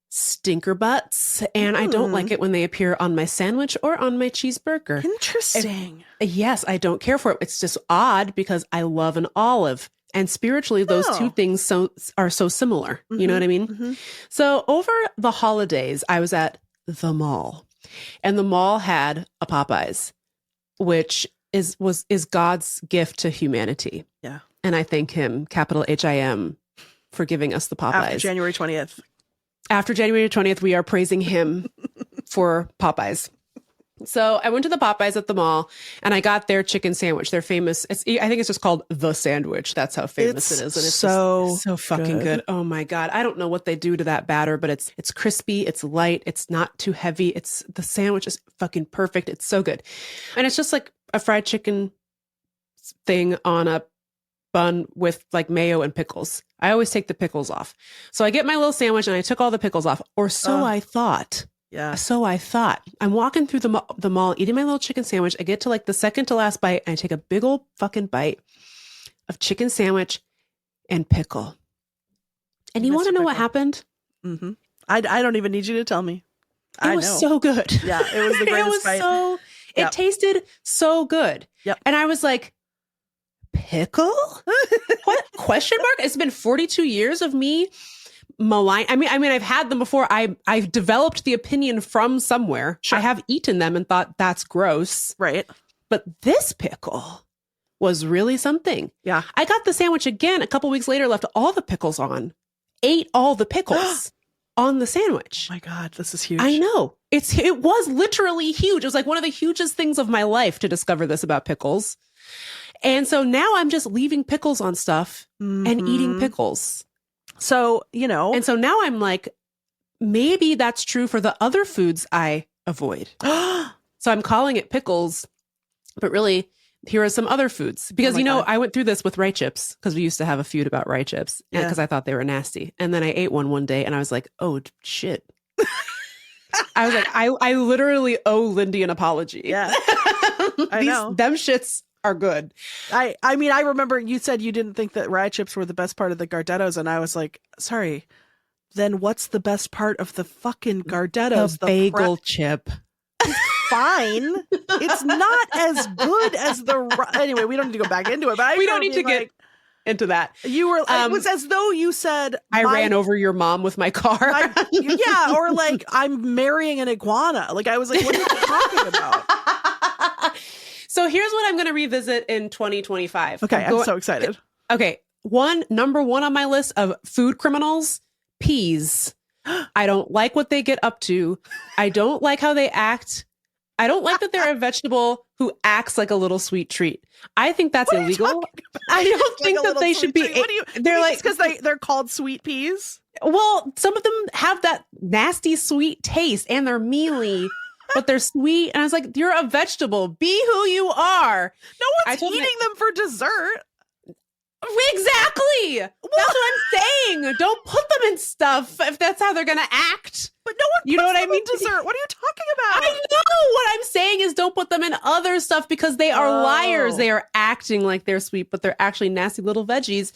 Speaker 1: stinker butts, and I don't like it when they appear on my sandwich or on my cheeseburger.
Speaker 2: Interesting.
Speaker 1: Yes, I don't care for it. It's just odd because I love an olive, and spiritually those two things are so similar. You know what I mean? So over the holidays, I was at the mall, and the mall had a Popeyes, which is God's gift to humanity.
Speaker 2: Yeah.
Speaker 1: And I thank him, capital HIM, for giving us the Popeyes.
Speaker 2: After January 20th.
Speaker 1: After January 20th, we are praising him for Popeyes. So I went to the Popeyes at the mall and I got their chicken sandwich. They're famous. I think it's just called the sandwich. That's how famous it is. And it's so fucking good. Oh my God. I don't know what they do to that batter, but it's crispy. It's light. It's not too heavy. The sandwich is fucking perfect. It's so good. And it's just like a fried chicken thing on a bun with like mayo and pickles. I always take the pickles off. So I get my little sandwich and I took all the pickles off, or so I thought.
Speaker 2: Yeah.
Speaker 1: So I thought. I'm walking through the mall, eating my little chicken sandwich. I get to like the second to last bite and I take a big old fucking bite of chicken sandwich and pickle. And you want to know what happened?
Speaker 2: Mm-hmm. I don't even need you to tell me.
Speaker 1: It was so good.
Speaker 2: Yeah, it was the greatest bite.
Speaker 1: It tasted so good.
Speaker 2: Yep.
Speaker 1: And I was like, pickle? What? Question mark? It's been 42 years of me malign. I mean, I've had them before. I've developed the opinion from somewhere. Sure. I have eaten them and thought that's gross.
Speaker 2: Right.
Speaker 1: But this pickle was really something.
Speaker 2: Yeah.
Speaker 1: I got the sandwich again a couple weeks later, left all the pickles on, ate all the pickles on the sandwich.
Speaker 2: Oh my God, this is huge.
Speaker 1: I know. It was literally huge. It was like one of the hugest things of my life to discover this about pickles. And so now I'm just leaving pickles on stuff and eating pickles.
Speaker 2: So, you know.
Speaker 1: And so now I'm like, maybe that's true for the other foods I avoid. So I'm calling it pickles, but really, here are some other foods. Because, God. I went through this with rye chips because we used to have a feud about rye chips because I thought they were nasty. And then I ate one day and I was like, oh, shit. I was like, I literally owe Lindy an apology.
Speaker 2: Yeah. I know.
Speaker 1: Them shits are good.
Speaker 2: I mean, I remember you said you didn't think that rye chips were the best part of the Gardettos, and I was like, sorry, then what's the best part of the fucking Gardettos?
Speaker 1: The bagel chip.
Speaker 2: Fine. It's not as good as anyway, we don't need to go back into it, but
Speaker 1: we don't need to get into that.
Speaker 2: You were, it was as though you said,
Speaker 1: I ran over your mom with my car.
Speaker 2: Yeah. Or like, I'm marrying an iguana. Like, I was like, what are you talking about?
Speaker 1: So here's what I'm going to revisit in 2025.
Speaker 2: Okay, I'm so excited.
Speaker 1: Okay, number one on my list of food criminals, peas. I don't like what they get up to. I don't like how they act. I don't like that they're a vegetable who acts like a little sweet treat. I think that's illegal. I don't think that they should be.
Speaker 2: They're like, because they're called sweet peas.
Speaker 1: Well, some of them have that nasty sweet taste and they're mealy. But they're sweet. And I was like, you're a vegetable. Be who you are.
Speaker 2: No one's eating them for dessert.
Speaker 1: Exactly. That's what I'm saying. Don't put them in stuff if that's how they're going to act.
Speaker 2: But no one puts them in dessert. What are you talking about?
Speaker 1: I know. What I'm saying is don't put them in other stuff because they are liars. They are acting like they're sweet, but they're actually nasty little veggies.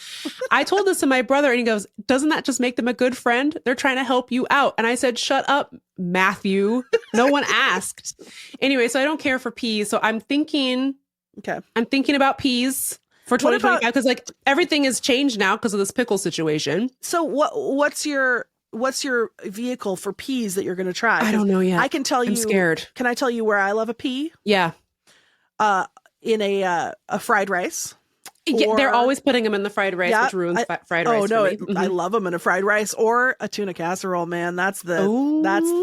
Speaker 1: I told this to my brother and he goes, doesn't that just make them a good friend? They're trying to help you out. And I said, shut up, Matthew. No one asked. Anyway, so I don't care for peas. So I'm thinking about peas for 2025 because like everything has changed now because of this pickle situation.
Speaker 2: So what's your vehicle for peas that you're going to try?
Speaker 1: I don't know yet.
Speaker 2: I can tell you.
Speaker 1: I'm scared.
Speaker 2: Can I tell you where I love a pea?
Speaker 1: Yeah.
Speaker 2: In a fried rice.
Speaker 1: Yeah, they're always putting them in the fried rice, which ruins fried rice. Oh no,
Speaker 2: I love them in a fried rice or a tuna casserole. Man, that's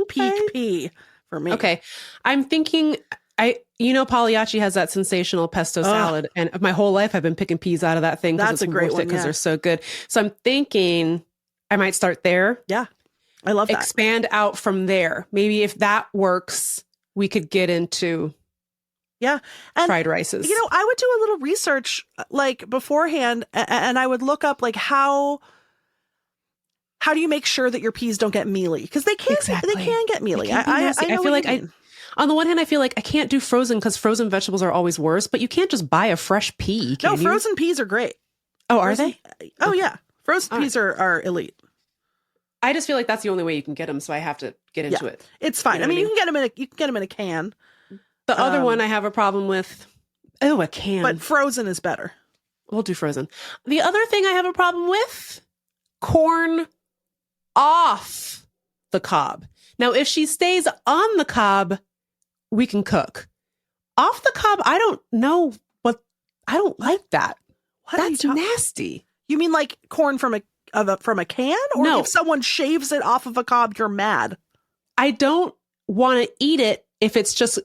Speaker 2: peak pea for me.
Speaker 1: Okay, I'm thinking. Pagliacci has that sensational pesto salad, and my whole life I've been picking peas out of that thing.
Speaker 2: That's a great one
Speaker 1: because they're so good. So I'm thinking I might start there.
Speaker 2: Yeah, I love that.
Speaker 1: Expand out from there. Maybe if that works, we could get into
Speaker 2: and
Speaker 1: fried rices.
Speaker 2: I would do a little research like beforehand, and I would look up like how do you make sure that your peas don't get mealy? Because they can get mealy. I feel like
Speaker 1: on the one hand, I feel like I can't do frozen because frozen vegetables are always worse, but you can't just buy a fresh pea.
Speaker 2: No, frozen peas are great.
Speaker 1: Oh, are they?
Speaker 2: Oh, yeah. Frozen peas are elite.
Speaker 1: I just feel like that's the only way you can get them, so I have to get into it.
Speaker 2: It's fine. You can get them in a can.
Speaker 1: The other one I have a problem with. Oh, a can.
Speaker 2: But frozen is better.
Speaker 1: We'll do frozen. The other thing I have a problem with, corn off the cob. Now, if she stays on the cob, we can cook. Off the cob, I don't know, but I don't like that. That's nasty.
Speaker 2: You mean like corn from a can? Or
Speaker 1: no.
Speaker 2: If someone shaves it off of a cob, you're mad?
Speaker 1: I don't want to eat it if it's just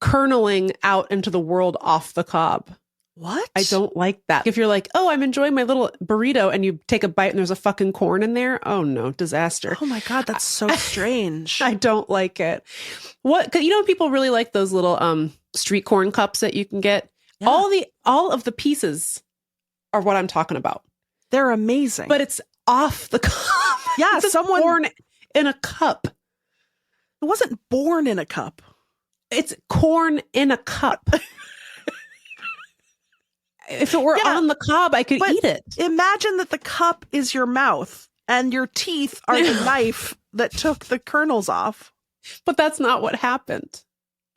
Speaker 1: kerneling out into the world off the cob.
Speaker 2: What?
Speaker 1: I don't like that. If you're like, oh, I'm enjoying my little burrito and you take a bite and there's a fucking corn in there. Oh no, disaster.
Speaker 2: Oh my God, that's so strange.
Speaker 1: I don't like it. People really like those little street corn cups that you can get. Yeah. All of the pieces are what I'm talking about.
Speaker 2: They're amazing.
Speaker 1: But it's off the cup.
Speaker 2: Yeah,
Speaker 1: it's
Speaker 2: someone
Speaker 1: born in a cup.
Speaker 2: It wasn't born in a cup.
Speaker 1: It's corn in a cup. If it were on the cob, I could eat it.
Speaker 2: Imagine that the cup is your mouth and your teeth are the knife that took the kernels off.
Speaker 1: But that's not what happened.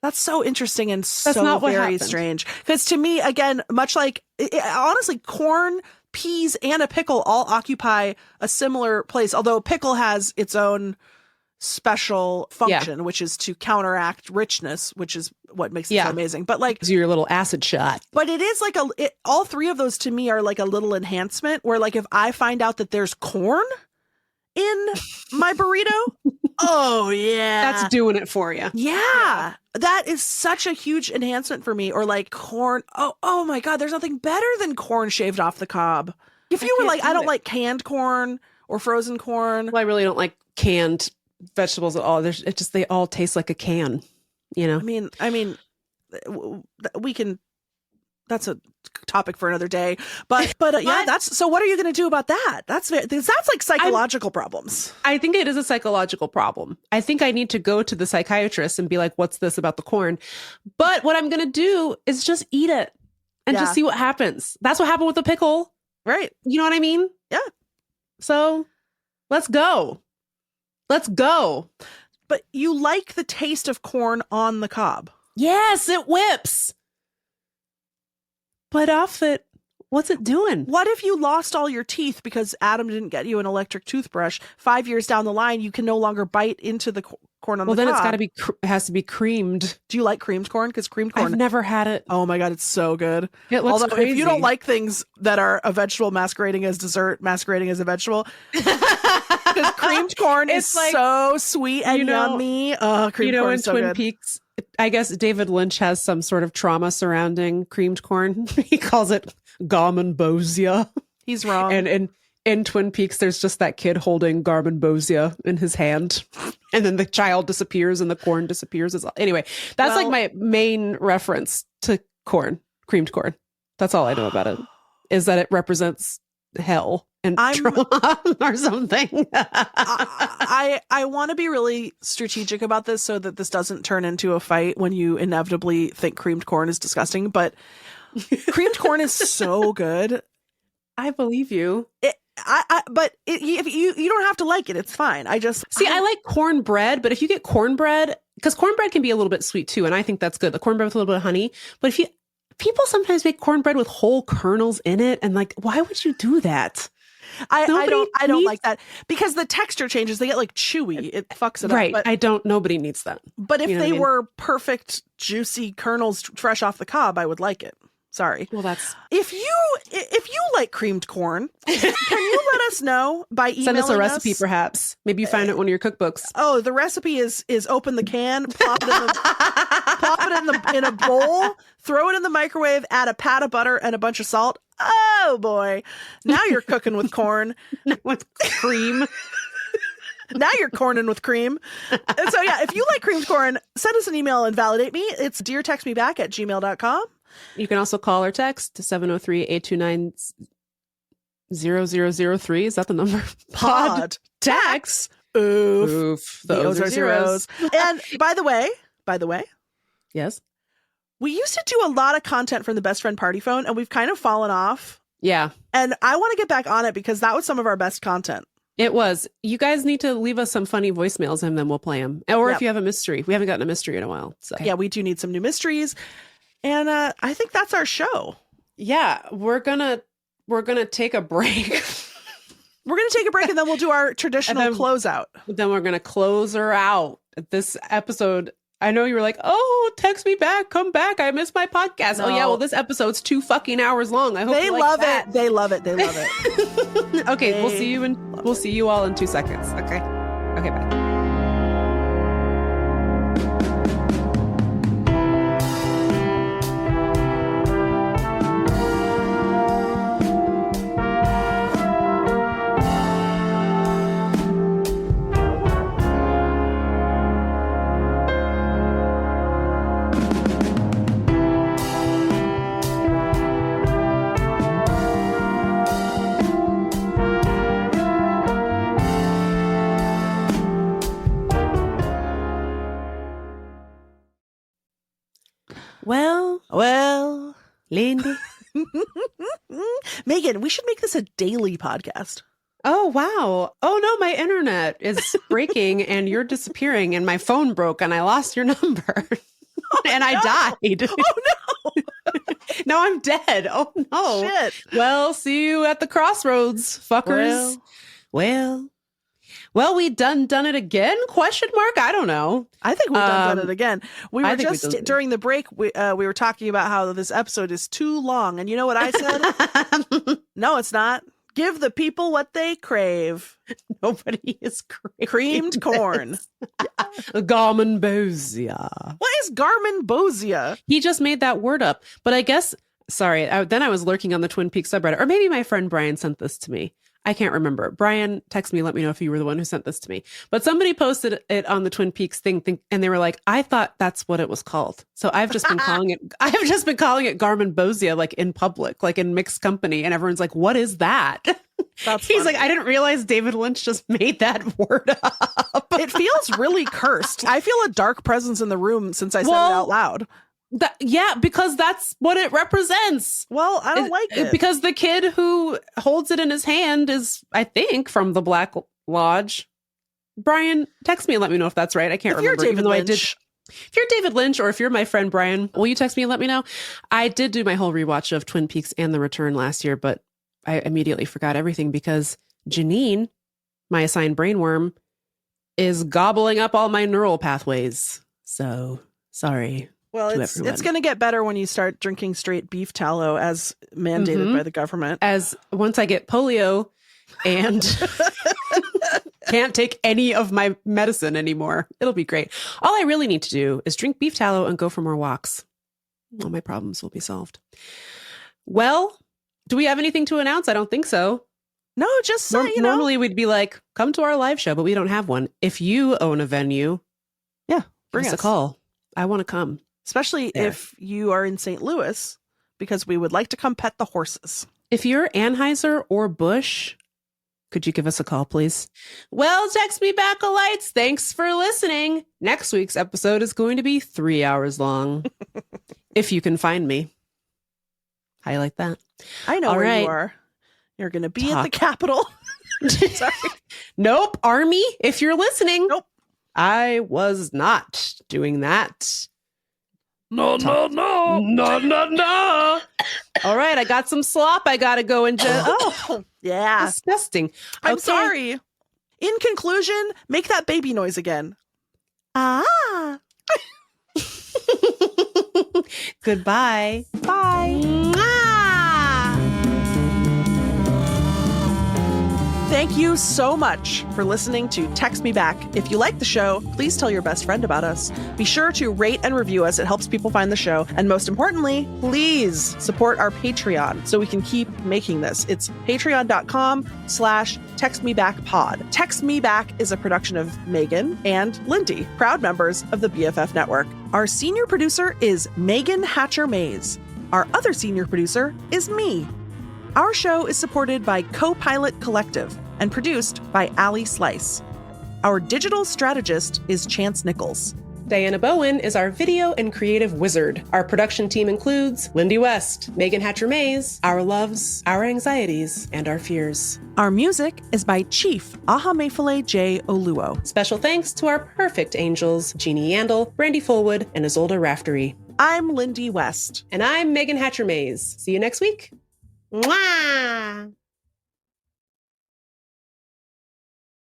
Speaker 2: That's so interesting and
Speaker 1: that's not
Speaker 2: very
Speaker 1: happened.
Speaker 2: Strange. Because to me, again, much like, honestly, corn, peas, and a pickle all occupy a similar place. Although pickle has its own special function, which is to counteract richness, which is what makes it so amazing. But like,
Speaker 1: it's your little acid shot.
Speaker 2: But it is like all three of those to me are like a little enhancement where like if I find out that there's corn in my burrito, oh yeah,
Speaker 1: that's doing it for you.
Speaker 2: Yeah. That is such a huge enhancement for me. Or like corn. Oh my God, there's nothing better than corn shaved off the cob. If you were like, I don't like canned corn or frozen corn.
Speaker 1: Well, I really don't like canned vegetables at all. They all taste like a can, you know?
Speaker 2: I mean, we can, that's a topic for another day, but yeah, so what are you going to do about that? That's like psychological problems.
Speaker 1: I think it is a psychological problem. I think I need to go to the psychiatrist and be like, what's this about the corn? But what I'm going to do is just eat it and just see what happens. That's what happened with the pickle.
Speaker 2: Right.
Speaker 1: You know what I mean?
Speaker 2: Yeah.
Speaker 1: So let's go. Let's go.
Speaker 2: But you like the taste of corn on the cob.
Speaker 1: Yes, it whips. But what's it doing?
Speaker 2: What if you lost all your teeth because Adam didn't get you an electric toothbrush? 5 years down the line, you can no longer bite into the corn on the cob.
Speaker 1: Well, then it has to be creamed.
Speaker 2: Do you like creamed corn? Because creamed corn.
Speaker 1: I've never had it.
Speaker 2: Oh my God, it's so good.
Speaker 1: It looks crazy.
Speaker 2: If you don't like things that are a vegetable masquerading as dessert, masquerading as a vegetable, because creamed corn is like, so sweet and yummy. Creamed corn is so good.
Speaker 1: In Twin Peaks, I guess David Lynch has some sort of trauma surrounding creamed corn. He calls it Garmonbozia.
Speaker 2: He's wrong.
Speaker 1: And in Twin Peaks, there's just that kid holding Garmonbozia in his hand. And then the child disappears and the corn disappears. Anyway, that's like my main reference to corn, creamed corn. That's all I know about it, is that it represents hell and trauma or something.
Speaker 2: I want to be really strategic about this so that this doesn't turn into a fight when you inevitably think creamed corn is disgusting. But creamed corn is so good.
Speaker 1: I believe you.
Speaker 2: If you don't have to like it, it's fine. I
Speaker 1: like cornbread, but if you get cornbread, because cornbread can be a little bit sweet too, and I think that's good. The cornbread with a little bit of honey. But people sometimes make cornbread with whole kernels in it, and like, why would you do that?
Speaker 2: I don't like that because the texture changes. They get like chewy. It fucks it
Speaker 1: up.
Speaker 2: Right.
Speaker 1: Nobody needs that.
Speaker 2: But if they were perfect, juicy kernels fresh off the cob, I would like it. Sorry.
Speaker 1: Well, that's
Speaker 2: if you like creamed corn, can you let us know by emailing
Speaker 1: Send us a recipe, perhaps. Maybe you find it in one of your cookbooks.
Speaker 2: Oh, the recipe is open the can, plop it in a bowl, throw it in the microwave, add a pat of butter and a bunch of salt. Oh boy, now you're cooking with corn
Speaker 1: with cream.
Speaker 2: Now you're corning with cream. And so yeah, if you like creamed corn, send us an email and validate me. It's deartextmeback@gmail.com.
Speaker 1: You can also call or text to 703-829-0003. Is that the number?
Speaker 2: Pod tax. Oof.
Speaker 1: Those are zeros.
Speaker 2: And by the way.
Speaker 1: Yes.
Speaker 2: We used to do a lot of content from the Best Friend Party Phone, and we've kind of fallen off.
Speaker 1: Yeah.
Speaker 2: And I want to get back on it because that was some of our best content.
Speaker 1: It was. You guys need to leave us some funny voicemails and then we'll play them. Or if you have a mystery. We haven't gotten a mystery in a while. So
Speaker 2: yeah, we do need some new mysteries. And I think that's our show.
Speaker 1: Yeah, we're gonna take a break.
Speaker 2: We're gonna take a break and then we'll do our traditional closeout.
Speaker 1: Then we're gonna close her out. This episode, I know you were like, "Oh, text me back, come back. I missed my podcast." No. Oh yeah, well this episode's 2 fucking hours long. I hope
Speaker 2: they
Speaker 1: you like
Speaker 2: love
Speaker 1: that.
Speaker 2: it. They love it. They love it.
Speaker 1: Okay, we'll see you all in 2 seconds. Okay, bye.
Speaker 2: Well,
Speaker 1: Lindy.
Speaker 2: Meagan, we should make this a daily podcast.
Speaker 1: Oh, wow. Oh, no, my internet is breaking and you're disappearing and my phone broke and I lost your number. And I died.
Speaker 2: Oh, no.
Speaker 1: No, I'm dead. Oh, no.
Speaker 2: Shit.
Speaker 1: Well, see you at the crossroads, fuckers. Well, we done it again? Question mark? I don't know.
Speaker 2: I think we've done it again. We were
Speaker 1: just
Speaker 2: during the break. We were talking about how this episode is too long, and you know what I said? No, it's not. Give the people what they crave.
Speaker 1: Nobody is
Speaker 2: creamed corn.
Speaker 1: Garmonbozia.
Speaker 2: What is Garmonbozia?
Speaker 1: He just made that word up, but I guess. Sorry. Then I was lurking on the Twin Peaks subreddit, or maybe my friend Brian sent this to me. I can't remember. Brian, text me, let me know if you were the one who sent this to me. But somebody posted it on the Twin Peaks thing, and they were like, I thought that's what it was called. So I've just been calling it Garmonbozia, like in public, like in mixed company. And everyone's like, what is that? He's like, I didn't realize David Lynch just made that word up.
Speaker 2: It feels really cursed. I feel a dark presence in the room since I said it out loud.
Speaker 1: Yeah, because that's what it represents.
Speaker 2: Well, I don't like it.
Speaker 1: Because the kid who holds it in his hand is, I think, from the Black Lodge. Brian, text me and let me know if that's right. I can't remember.
Speaker 2: If
Speaker 1: you're David Lynch or if you're my friend Brian, will you text me and let me know? I did do my whole rewatch of Twin Peaks and The Return last year, but I immediately forgot everything because Janine, my assigned brainworm, is gobbling up all my neural pathways. So, sorry.
Speaker 2: Well, it's going to get better when you start drinking straight beef tallow as mandated by the government.
Speaker 1: As once I get polio and can't take any of my medicine anymore, it'll be great. All I really need to do is drink beef tallow and go for more walks. All my problems will be solved. Well, do we have anything to announce? I don't think so.
Speaker 2: No, just
Speaker 1: normally we'd be like, come to our live show, but we don't have one. If you own a venue,
Speaker 2: bring us
Speaker 1: a call. I want to come.
Speaker 2: Especially if you are in St. Louis, because we would like to come pet the horses.
Speaker 1: If you're Anheuser or Busch, could you give us a call, please? Well, text me back a lights. Thanks for listening. Next week's episode is going to be 3 hours long. If you can find me. Highlight that.
Speaker 2: I know where you are. You're going to be at the Capitol. Sorry.
Speaker 1: Nope. Army, if you're listening.
Speaker 2: Nope.
Speaker 1: I was not doing that.
Speaker 2: No.
Speaker 1: All right, I got some slop. I got to go and
Speaker 2: oh, yeah.
Speaker 1: Disgusting.
Speaker 2: I'm sorry. In conclusion, make that baby noise again.
Speaker 1: Ah. Goodbye.
Speaker 2: Bye.
Speaker 1: Mwah.
Speaker 2: Thank you so much for listening to Text Me Back. If you like the show, please tell your best friend about us. Be sure to rate and review us. It helps people find the show. And most importantly, please support our Patreon so we can keep making this. It's patreon.com/textmebackpod. Text Me Back is a production of Meagan and Lindy, proud members of the BFF Network. Our senior producer is Megan Hatcher-Mays. Our other senior producer is me. Our show is supported by Co-Pilot Collective and produced by Allie Slice. Our digital strategist is Chance Nichols.
Speaker 1: Diana Bowen is our video and creative wizard. Our production team includes Lindy West, Megan Hatcher-Mays, our loves, our anxieties, and our fears.
Speaker 2: Our music is by Chief Ahamefule J. Oluo.
Speaker 1: Special thanks to our perfect angels, Jeannie Yandel, Brandy Fullwood, and Isolde Raftery.
Speaker 2: I'm Lindy West.
Speaker 1: And I'm Megan Hatcher-Mays. See you next week. Mwah!